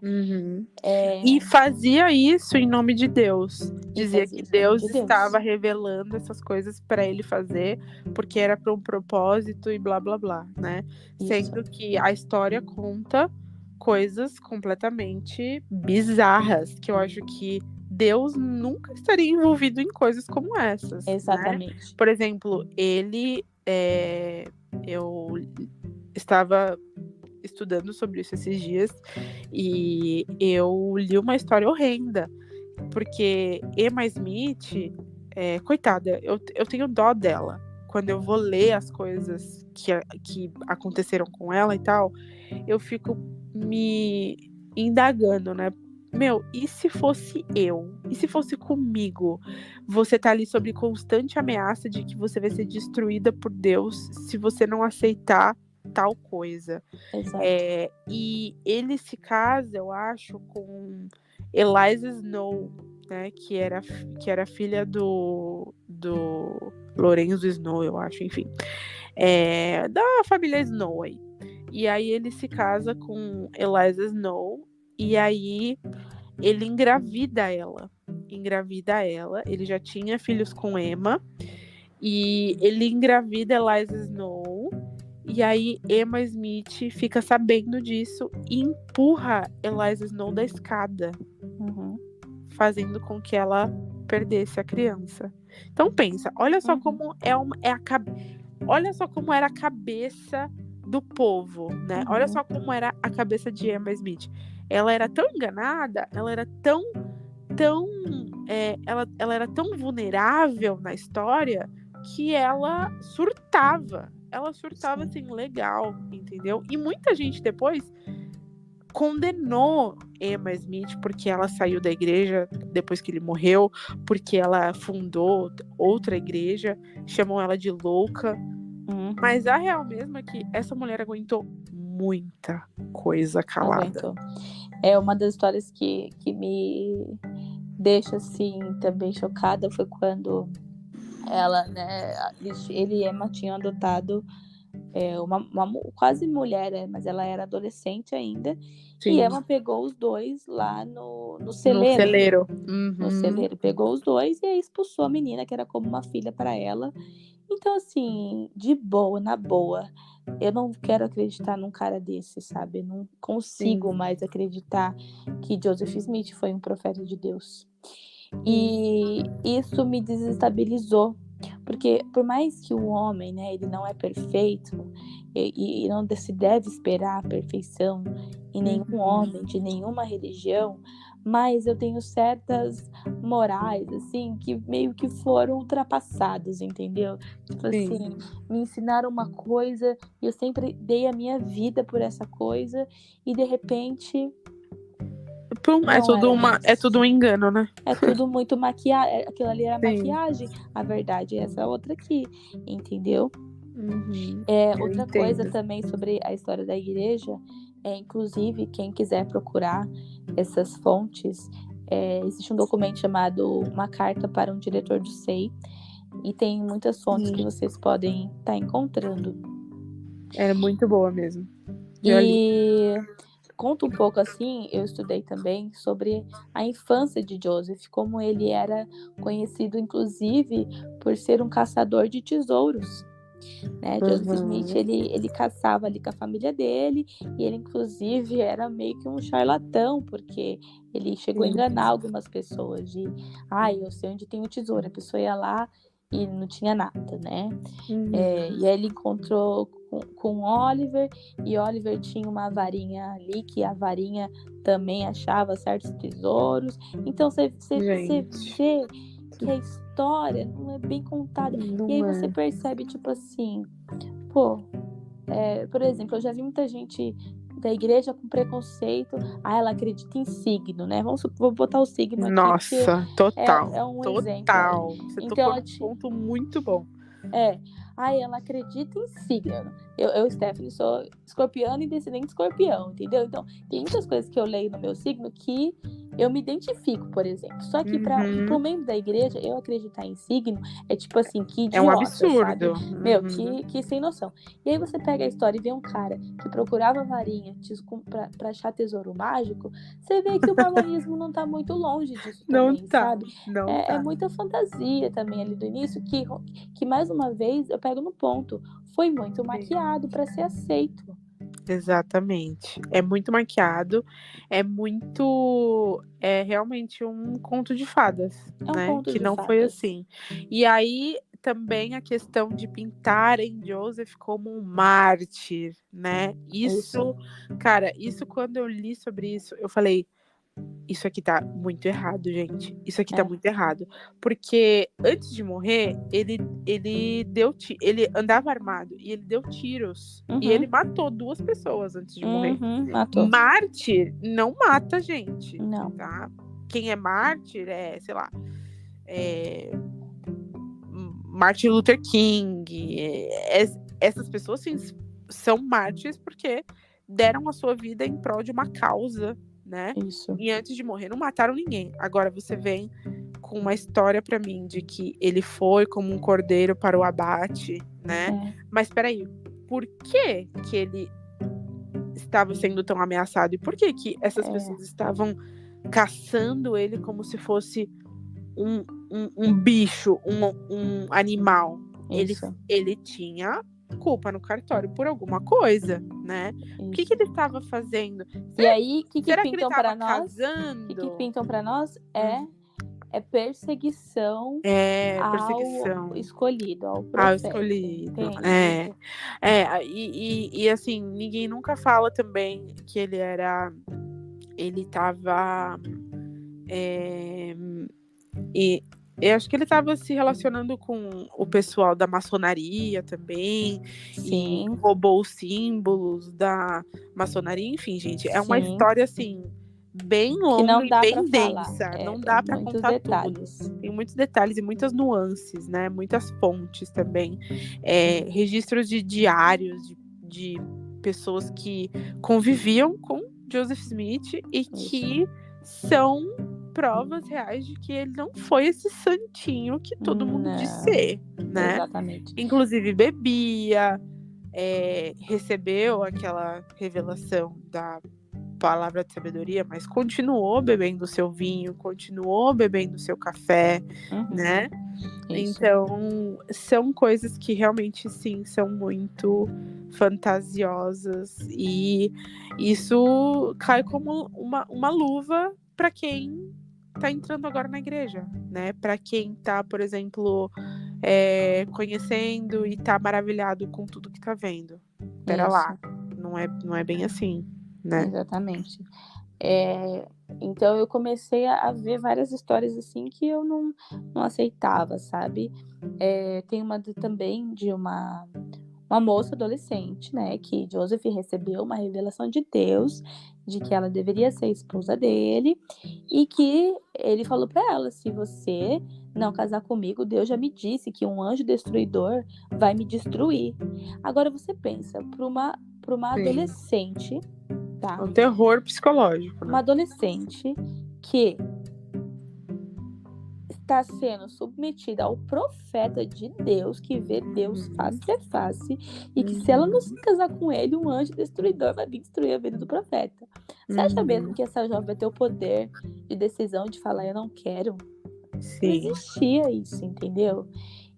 E fazia isso em nome de Deus. Dizia que Deus estava revelando essas coisas para ele fazer, porque era para um propósito e blá blá blá, né? Isso. Sendo que a história conta coisas completamente bizarras, que eu acho que Deus nunca estaria envolvido em coisas como essas. Exatamente. Né? Por exemplo, eu estava estudando sobre isso esses dias e eu li uma história horrenda, porque Emma Smith, coitada, eu tenho dó dela. Quando eu vou ler as coisas que aconteceram com ela e tal, eu fico me indagando, né? Meu, e se fosse eu? E se fosse comigo? Você tá ali sob constante ameaça de que você vai ser destruída por Deus se você não aceitar tal coisa. E ele se casa, eu acho, com Eliza Snow, né? Que era filha do Lorenzo Snow, eu acho, enfim. Da família Snow aí. E aí ele se casa com Eliza Snow e aí ele engravida ela. Ele já tinha filhos com Emma e ele engravida Eliza Snow. E aí Emma Smith fica sabendo disso e empurra Eliza Snow da escada, fazendo com que ela perdesse a criança. Então pensa, olha só como olha só como era a cabeça do povo, né? Olha só como era a cabeça de Emma Smith. Ela era tão enganada, ela era tão ela era tão vulnerável na história que ela surtava. Ela surtava assim, legal, entendeu? E muita gente depois condenou Emma Smith porque ela saiu da igreja depois que ele morreu, porque ela fundou outra igreja, chamam ela de louca. Mas a real mesmo é que essa mulher aguentou muita coisa calada. É uma das histórias que me deixa assim também chocada foi quando ela, né, ele e Emma tinham adotado uma quase mulher, mas ela era adolescente ainda. Sim. E Emma pegou os dois lá no celeiro. No celeiro, pegou os dois e aí expulsou a menina, que era como uma filha para ela. Então, assim, de boa, na boa, eu não quero acreditar num cara desse, sabe? Eu não consigo mais acreditar que Joseph Smith foi um profeta de Deus. E isso me desestabilizou, porque por mais que o homem, né, ele não é perfeito e não se deve esperar a perfeição em nenhum homem, de nenhuma religião, mas eu tenho certas morais, assim, que meio que foram ultrapassadas, entendeu? Tipo assim, me ensinaram uma coisa e eu sempre dei a minha vida por essa coisa e de repente É tudo um engano, né? é tudo muito maquiagem. Aquilo ali era maquiagem. A verdade é essa outra aqui, entendeu? Outra coisa também sobre a história da igreja, inclusive, quem quiser procurar essas fontes, existe um documento chamado Uma Carta para um Diretor do SEI, e tem muitas fontes que vocês podem estar encontrando. É muito boa mesmo. E conta um pouco assim, eu estudei também sobre a infância de Joseph, como ele era conhecido, inclusive, por ser um caçador de tesouros. Né? Joseph Smith, ele caçava ali com a família dele, e ele, inclusive, era meio que um charlatão, porque ele chegou a enganar algumas pessoas de, eu sei onde tem o tesouro. A pessoa ia lá e não tinha nada, né? E aí ele encontrou com Oliver, e Oliver tinha uma varinha ali, que a varinha também achava certos tesouros. Então você vê que a história não é bem contada. E aí você percebe, tipo assim, por exemplo, eu já vi muita gente da igreja com preconceito. Ela acredita em signo, né? Vou botar o signo aqui. Nossa, total. É um exemplo. Total. Você tocou num ponto muito bom. Ela acredita em signo. Eu, Stephanie, sou escorpiana e descendente de escorpião, entendeu? Então, tem muitas coisas que eu leio no meu signo que eu me identifico, por exemplo. Só que para um membro da igreja, eu acreditar em signo é tipo assim, que idiota, é um absurdo. Sabe? Meu, que sem noção. E aí você pega a história e vê um cara que procurava varinha pra achar tesouro mágico, você vê que o mormonismo não tá muito longe disso também, sabe? É muita fantasia também ali do início, que mais uma vez eu pego no ponto. Foi muito maquiado para ser aceito. Exatamente. É muito maquiado. É realmente um conto de fadas, né? Que não foi assim. E aí também a questão de pintarem Joseph como um mártir, né? Cara, quando eu li sobre isso, eu falei, isso aqui tá muito errado, gente. Isso aqui tá muito errado. Porque antes de morrer, ele andava armado e ele deu tiros. E ele matou 2 pessoas antes de morrer. Matou. Mártir não mata gente. Não. Tá? Quem é mártir sei lá, Martin Luther King. Essas pessoas sim, são mártires porque deram a sua vida em prol de uma causa, né? Isso. E antes de morrer não mataram ninguém. Agora você vem com uma história pra mim de que ele foi como um cordeiro para o abate, né? Mas peraí, por que ele estava sendo tão ameaçado? E por que essas pessoas estavam caçando ele como se fosse um bicho, um animal? Ele tinha culpa no cartório por alguma coisa, né? O que ele estava fazendo? E aí, o que será pintam que ele para tava nós? casando? O que pintam para nós é perseguição ao escolhido, ao profeta. Ao escolhido. E assim, ninguém nunca fala também que ele tava eu acho que ele estava se relacionando com o pessoal da maçonaria também. Sim. E roubou os símbolos da maçonaria. Enfim, gente, é uma história assim bem longa e bem densa. Não dá para contar detalhes. tudo. Tem muitos detalhes e muitas nuances, né? Muitas fontes também. Registros de diários de pessoas que conviviam com Joseph Smith e que são provas reais de que ele não foi esse santinho que todo mundo diz ser, né? Exatamente. Inclusive bebia, recebeu aquela revelação palavra de sabedoria, mas continuou bebendo o seu vinho, continuou bebendo o seu café, né? Isso. Então, são coisas que realmente, sim, são muito fantasiosas. E isso cai como uma luva para quem tá entrando agora na igreja, né? Para quem tá, por exemplo, conhecendo e tá maravilhado com tudo que tá vendo. Pera lá, não é bem assim, né? Exatamente. Então eu comecei a ver várias histórias assim que eu não aceitava, sabe? Tem uma também de uma moça adolescente, né? Que Joseph recebeu uma revelação de Deus de que ela deveria ser esposa dele e que ele falou para ela: se você não casar comigo, Deus já me disse que um anjo destruidor vai me destruir. Agora você pensa, para uma adolescente, tá? Um terror psicológico, né? Uma adolescente que está sendo submetida ao profeta de Deus, que vê Deus face a face, e que se ela não se casar com ele, um anjo destruidor vai vir destruir a vida do profeta. Você acha mesmo que essa jovem vai ter o poder de decisão de falar eu não quero? Sim. Não existia isso, entendeu?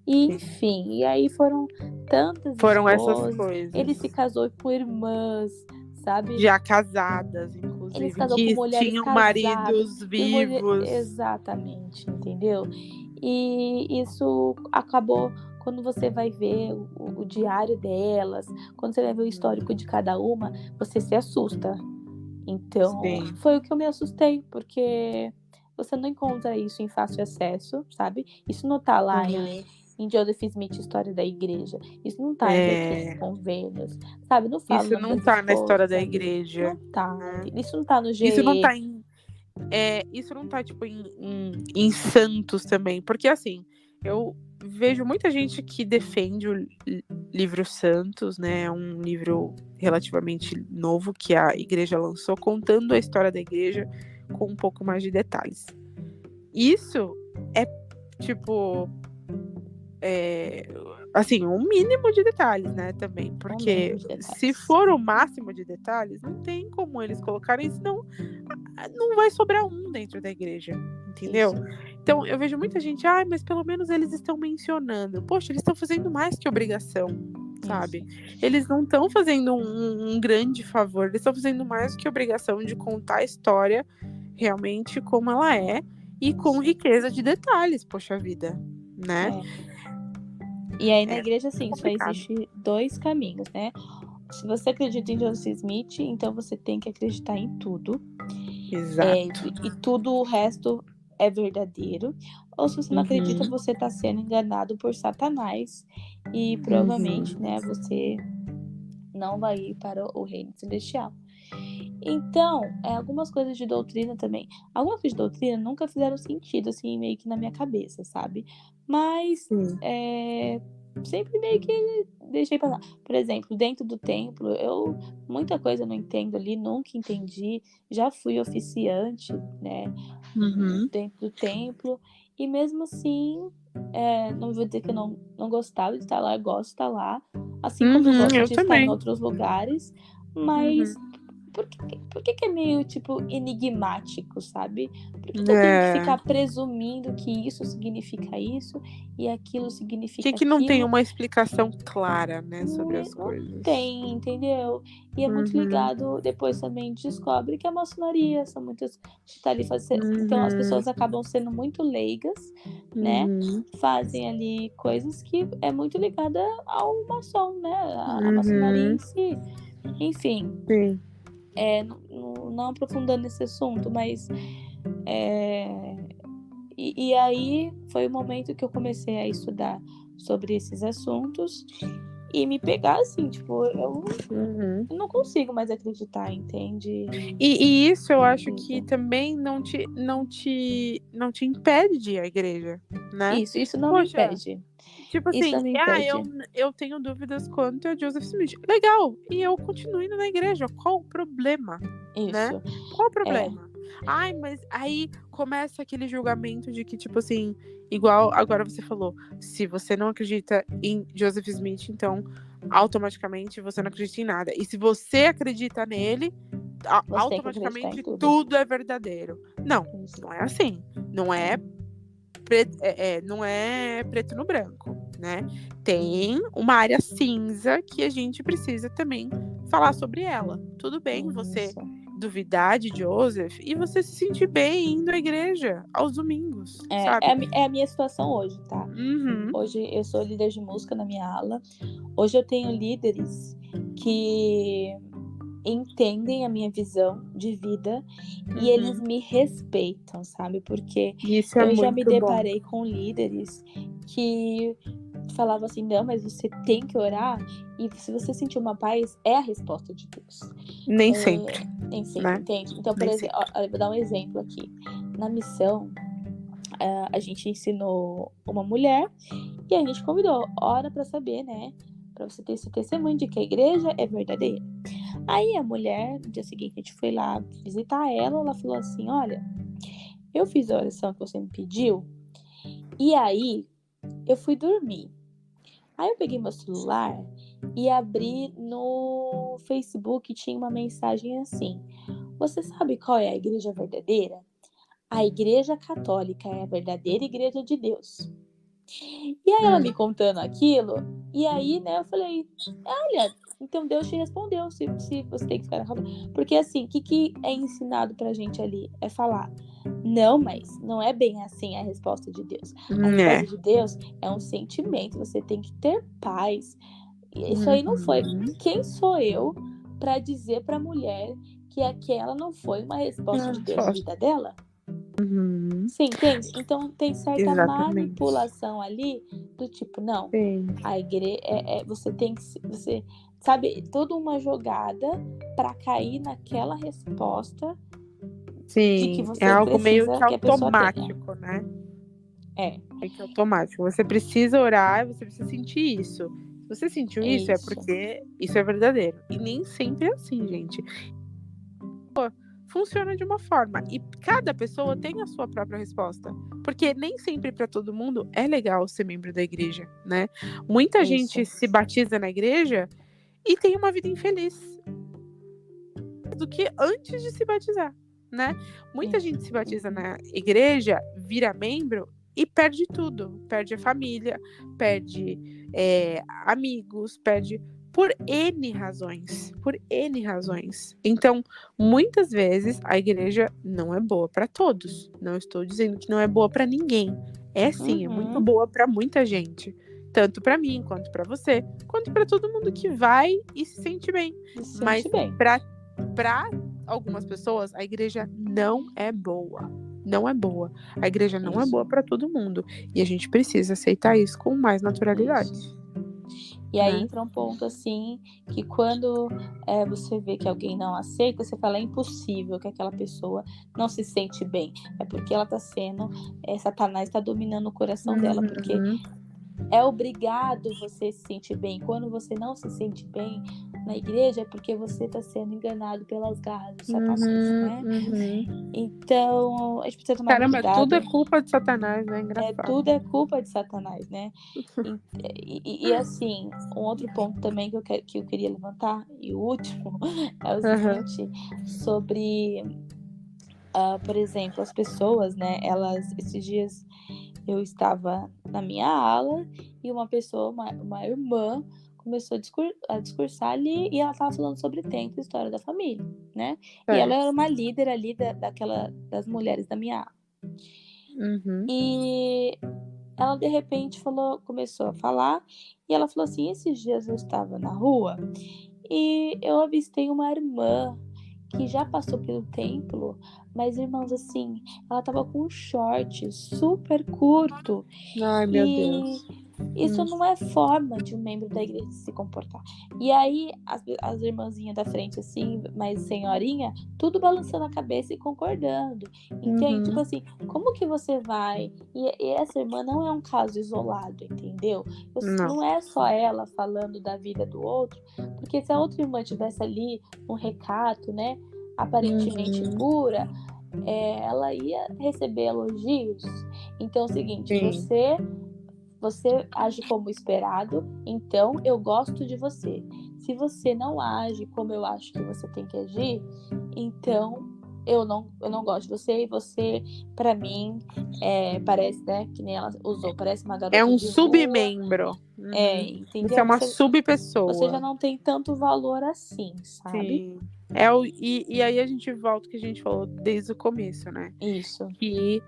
E, enfim, e aí foram tantas essas coisas. Ele se casou com irmãs, sabe? Já casadas, inclusive. Ele se casou com mulheres tinham casadas, maridos vivos. Exatamente, entendeu? E isso acabou, quando você vai ver o diário delas, quando você vai ver o histórico de cada uma, você se assusta. Então, foi o que eu me assustei, porque você não encontra isso em fácil acesso, sabe? Isso não tá lá em Joseph Smith, História da Igreja. Isso não tá em Doutrinas Convênios, sabe? Não fala Isso não tá na história da igreja. Não tá. Isso não tá no GE. Isso não tá isso não tá, tipo, em Santos também. Porque, assim, eu vejo muita gente que defende o livro Santos, né? Um livro relativamente novo que a igreja lançou, contando a história da igreja com um pouco mais de detalhes. Isso é, tipo... assim, um mínimo de detalhes, né, também, porque se for o máximo de detalhes, não tem como eles colocarem, senão não vai sobrar um dentro da igreja, entendeu? Isso. Então, eu vejo muita gente, mas pelo menos eles estão mencionando. Poxa, eles estão fazendo mais que obrigação, sabe? Isso. Eles não estão fazendo um grande favor, eles estão fazendo mais que obrigação de contar a história realmente como ela é e com riqueza de detalhes, poxa vida, né? E aí na igreja, assim, só existe 2 caminhos, né? Se você acredita em Joseph Smith, então você tem que acreditar em tudo. Exato. E tudo o resto é verdadeiro. Ou se você não acredita, você está sendo enganado por Satanás. E provavelmente, né, você não vai ir para o reino celestial. Então, algumas coisas de doutrina também. Algumas coisas de doutrina nunca fizeram sentido, assim, meio que na minha cabeça, sabe? Mas sempre meio que deixei passar. Por exemplo, dentro do templo, muita coisa eu não entendo ali, nunca entendi. Já fui oficiante, né? Dentro do templo. E mesmo assim, não vou dizer que eu não gostava de estar lá, eu gosto de estar lá. Assim como eu gosto de estar em outros lugares. Mas por que é meio, tipo, enigmático, sabe? Por que eu tenho que ficar presumindo que isso significa isso e aquilo significa aquilo? Que não tem uma explicação clara, né, sobre as coisas. Não tem, entendeu? E é muito ligado, depois também descobre que a maçonaria são muitas que tá ali fazendo. Então as pessoas acabam sendo muito leigas, né? Fazem ali coisas que é muito ligada ao maçom, né? A maçonaria em si. Enfim. Sim. Não aprofundando nesse assunto, mas e aí foi o momento que eu comecei a estudar sobre esses assuntos e me pegar assim, tipo, eu não consigo mais acreditar, entende? E isso eu acho que também não te impede de ir à igreja, né? Isso não me impede. Tipo assim, eu tenho dúvidas quanto a Joseph Smith. Legal, e eu continuo indo na igreja. Qual o problema? Isso. Né? Qual o problema? Mas aí começa aquele julgamento de que, tipo assim, igual agora você falou, se você não acredita em Joseph Smith, então automaticamente você não acredita em nada. E se você acredita nele, Você tem que acreditar em automaticamente tudo. tudo é verdadeiro. Não, Isso. não é assim. Não é não é preto no branco, né? Tem uma área cinza que a gente precisa também falar sobre ela. Tudo bem você Isso. duvidar de Joseph e você se sentir bem indo à igreja aos domingos, sabe? É a minha situação hoje, tá? Uhum, Hoje eu sou líder de música na minha ala. Hoje eu tenho líderes que entendem a minha visão de vida e eles me respeitam, sabe? Porque Isso é eu já me muito bom. deparei com líderes que falavam assim, não, mas você tem que orar e se você sentir uma paz, é a resposta de Deus. Nem sempre, Nem sempre, né? entende? Então, por Nem exemplo, eu vou dar um exemplo aqui. Na missão, a gente ensinou uma mulher e a gente convidou, ora pra saber, né? Pra você ter esse testemunho de que a igreja é verdadeira. Aí a mulher, no dia seguinte, a gente foi lá visitar ela falou assim, olha, eu fiz a oração que você me pediu e aí eu fui dormir. Aí eu peguei meu celular e abri no Facebook, tinha uma mensagem assim, você sabe qual é a igreja verdadeira? A igreja católica é a verdadeira igreja de Deus. E aí ela me contando aquilo, e aí, né, eu falei, olha, então Deus te respondeu se você tem que ficar na calma. Porque assim, o que é ensinado pra gente ali? É falar, não, mas não é bem assim a resposta de Deus. A resposta de Deus é um sentimento, você tem que ter paz. E isso aí não foi. Quem sou eu pra dizer pra mulher que aquela não foi uma resposta de Deus na vida dela? Sim, entende? Então tem certa Exatamente. manipulação ali do tipo, não, Sim. a igreja você tem que você sabe, toda uma jogada para cair naquela resposta de que Sim, é você algo meio precisa que que a pessoa tenha. automático, né? É, É que é automático. Você precisa orar, você precisa sentir isso. Se você sentiu isso, é isso. porque isso é verdadeiro. E nem sempre é assim, gente. Funciona de uma forma e cada pessoa tem a sua própria resposta, porque nem sempre para todo mundo é legal ser membro da igreja, né? Muita gente se batiza na igreja e tem uma vida infeliz do que antes de se batizar, né? Muita gente se batiza na igreja, vira membro e perde tudo, perde a família, perde amigos, perde por N razões, por N razões. Então, muitas vezes a igreja não é boa para todos. Não estou dizendo que não é boa para ninguém. É sim, é muito boa para muita gente, tanto para mim quanto para você, quanto para todo mundo que vai e se sente bem. Mas para algumas pessoas a igreja não é boa. Não é boa. A igreja não é boa para todo mundo e a gente precisa aceitar isso com mais naturalidade. Isso. E aí entra um ponto assim, que quando você vê que alguém não aceita, você fala, é impossível que aquela pessoa não se sente bem. É porque ela tá sendo, Satanás está dominando o coração dela, porque é obrigado você se sentir bem. Quando você não se sente bem na igreja, é porque você está sendo enganado pelas garras de Satanás, né? Então, a gente precisa tomar cuidado. Caramba, tudo é culpa de Satanás, né? Engraçado. Tudo é culpa de Satanás, né? E assim, um outro ponto também que eu queria levantar, e o último, é o seguinte, sobre, por exemplo, as pessoas, né? Esses dias eu estava na minha ala e uma pessoa, uma irmã, começou a discursar ali e ela estava falando sobre tempo e história da família, né? E ela era uma líder ali das mulheres da minha ala. E ela de repente começou a falar e ela falou assim, esses dias eu estava na rua e eu avistei uma irmã que já passou pelo templo, mas irmãos, assim, ela tava com um short super curto. Ai, meu Deus. Isso não é forma de um membro da igreja se comportar. E aí, as irmãzinhas da frente, assim, mais senhorinha, tudo balançando a cabeça e concordando. Entende? Tipo assim, como que você vai... E essa irmã não é um caso isolado, entendeu? Não é só ela falando da vida do outro, porque se a outra irmã tivesse ali um recato, né, aparentemente pura, ela ia receber elogios. Então é o seguinte, você age como esperado, então eu gosto de você. se você não age como eu acho que você tem que agir, então eu não gosto de você, e você, pra mim, parece, né, que nem ela usou, parece uma É garota um de rua. submembro. Você é Entendeu? uma Você já subpessoa. não tem tanto valor assim, sabe? Sim. E aí a gente volta ao que a gente falou desde o começo, né? Isso, Que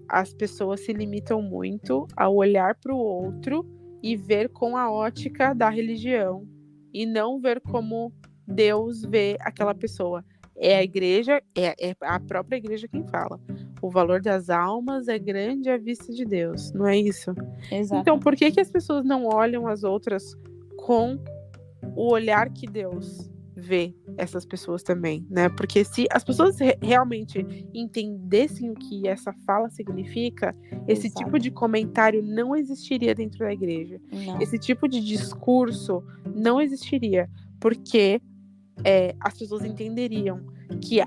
as pessoas se limitam muito a olhar para o outro e ver com a ótica da religião e não ver como Deus vê aquela pessoa. É a igreja, é a própria igreja quem fala. O valor das almas é grande à vista de Deus, não é isso? Então, por exatamente. que as pessoas não olham as outras com o olhar que Deus vê essas pessoas também, né? Porque se as pessoas realmente entendessem o que essa fala significa, esse tipo Exato. de comentário não existiria dentro da igreja. Não, Esse tipo de discurso não existiria, porque as pessoas entenderiam que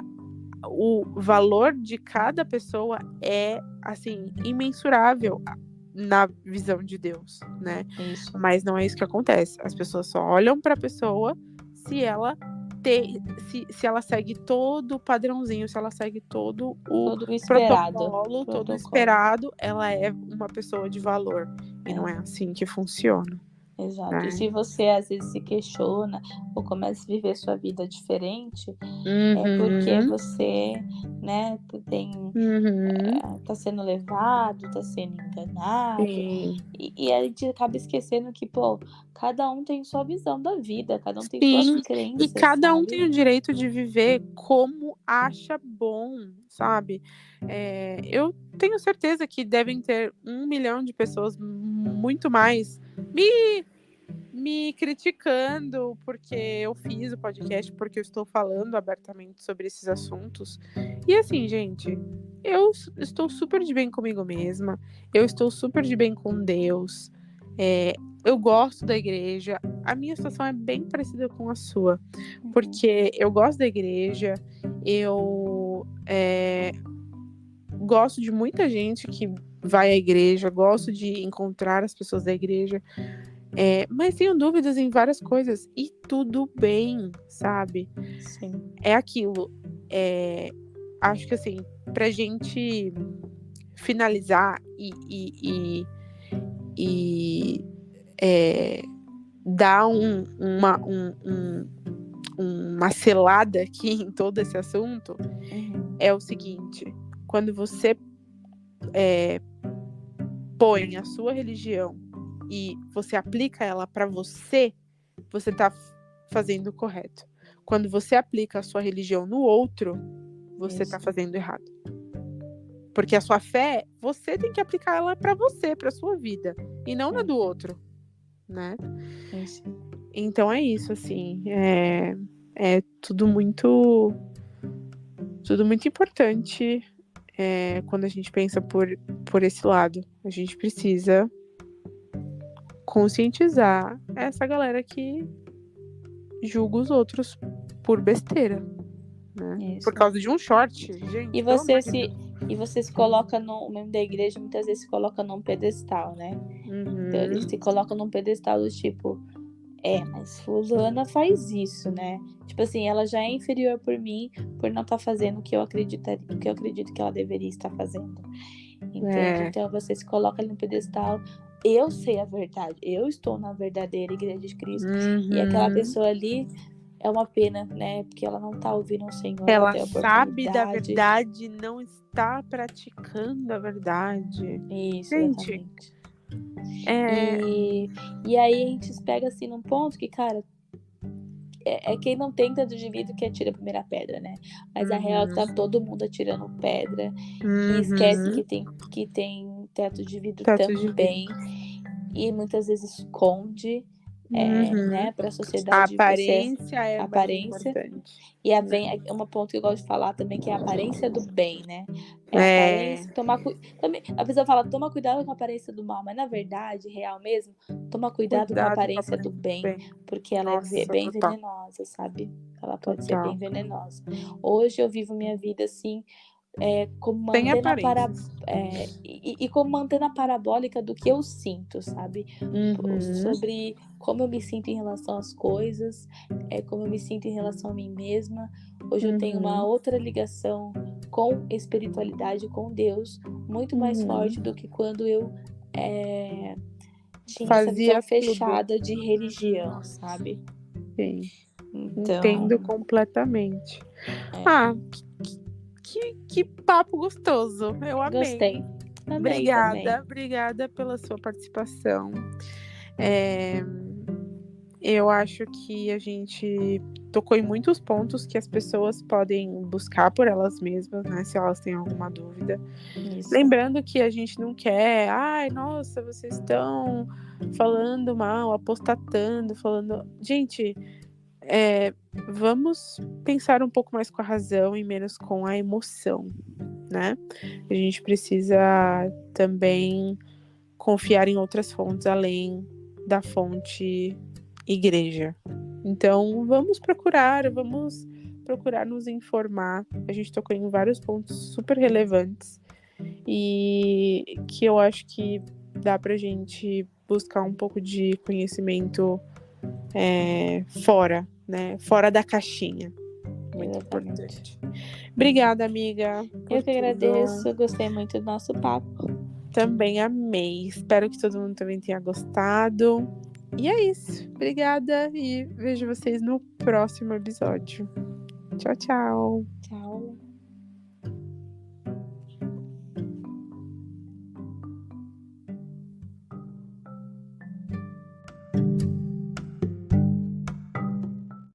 o valor de cada pessoa é, assim, imensurável na visão de Deus, né? isso. Mas não é isso que acontece. As pessoas só olham para a pessoa se ela se ela segue todo o padrãozinho, se ela segue todo o Todo esperado. protocolo, todo Protocolo. esperado, ela é uma pessoa de valor. E não é assim que funciona, Exato. E né? se você às vezes se questiona ou começa a viver sua vida diferente, é porque Uhum, você, né, uhum, tá sendo levado, tá sendo enganado. sim. E a gente acaba esquecendo que, pô, cada um tem sua visão da vida, cada um tem suas Sim, e crenças, cada um sabe? tem o direito de viver como acha bom, sabe? Eu tenho certeza que devem ter 1 milhão de pessoas, muito mais, me criticando porque eu fiz o podcast, porque eu estou falando abertamente sobre esses assuntos. E assim, gente, eu estou super de bem comigo mesma, eu estou super de bem com Deus, eu gosto da igreja. A minha situação é bem parecida com a sua, porque eu gosto da igreja, eu gosto de muita gente que vai à igreja, gosto de encontrar as pessoas da igreja. Mas tenho dúvidas em várias coisas e tudo bem, sabe? Sim. É aquilo. Acho que assim, pra gente finalizar e dar uma selada aqui em todo esse assunto, é o seguinte: quando você põe a sua religião e você aplica ela para você tá fazendo o correto. Quando você aplica a sua religião no outro, você tá Isso. fazendo errado. Porque a sua fé, você tem que aplicar ela para você, para sua vida, e não na do outro, né? Isso. Então é isso, assim, é tudo muito importante quando a gente pensa por esse lado. A gente precisa conscientizar essa galera que julga os outros por besteira, né? Por Isso. causa de um short, E gente, pelo você amor de se Deus. e você se coloca no o membro da igreja muitas vezes se coloca num pedestal, né? Então ele Uhum. se coloca num pedestal do tipo, mas fulana faz isso, né? Tipo assim, ela já é inferior por mim por não estar fazendo o que eu acredito que ela deveria estar fazendo. Entende? É. Então você se coloca ali no pedestal. Eu sei a verdade, eu estou na verdadeira igreja de Cristo. E aquela Uhum. pessoa ali é uma pena, né? Porque ela não tá ouvindo o Senhor, ela Ela tem a sabe da oportunidade. verdade, não está praticando a verdade. Isso, Gente, exatamente. é. E aí a gente se pega assim num ponto que, cara, é quem não tem tanto de vidro que atira a primeira pedra, né? Mas a real é que tá Uhum. todo mundo atirando pedra e esquece Uhum. que tem teto de vidro Teto de também. vidro. E muitas vezes esconde, Uhum. né, para a A sociedade você aparência é mais aparência. importante. E vem uma ponto que eu gosto de falar também, que é a aparência do bem, né? É a É. aparência, também, a pessoa fala, toma cuidado com a aparência do mal, mas na verdade, real mesmo, toma cuidado com a Cuidado com a aparência do aparência do bem, bem. porque ela é Nossa, bem total. venenosa, sabe? Ela pode ser Total. bem venenosa. Hoje eu vivo minha vida assim, como Sem antena aparências. e como antena parabólica do que eu sinto, sabe? Uhum, Sobre como eu me sinto em relação às coisas, como eu me sinto em relação a mim mesma. Hoje eu tenho uma uhum, outra ligação com espiritualidade, com Deus, muito mais uhum. forte do que quando eu tinha essa visão Fazia tudo. fechada de religião, sabe? Sim, entendo Então, completamente. é, Ah, que papo gostoso. Eu amei. gostei. Amei também. Obrigada pela sua participação. É, eu acho que a gente tocou em muitos pontos que as pessoas podem buscar por elas mesmas, né? Se elas têm alguma dúvida. Isso. Lembrando que a gente não quer, ai, nossa, vocês estão falando mal, apostatando, falando. Gente, vamos pensar um pouco mais com a razão e menos com a emoção, né? A gente precisa também confiar em outras fontes além da fonte igreja. Então, vamos procurar nos informar. A gente tocou em vários pontos super relevantes e que eu acho que dá pra gente buscar um pouco de conhecimento fora, né? Fora da caixinha. Muito Exatamente. importante. Obrigada, amiga, por Eu que tudo. agradeço, gostei muito do nosso papo. Também amei. Espero que todo mundo também tenha gostado. E é isso. Obrigada e vejo vocês no próximo episódio. Tchau, tchau. Tchau.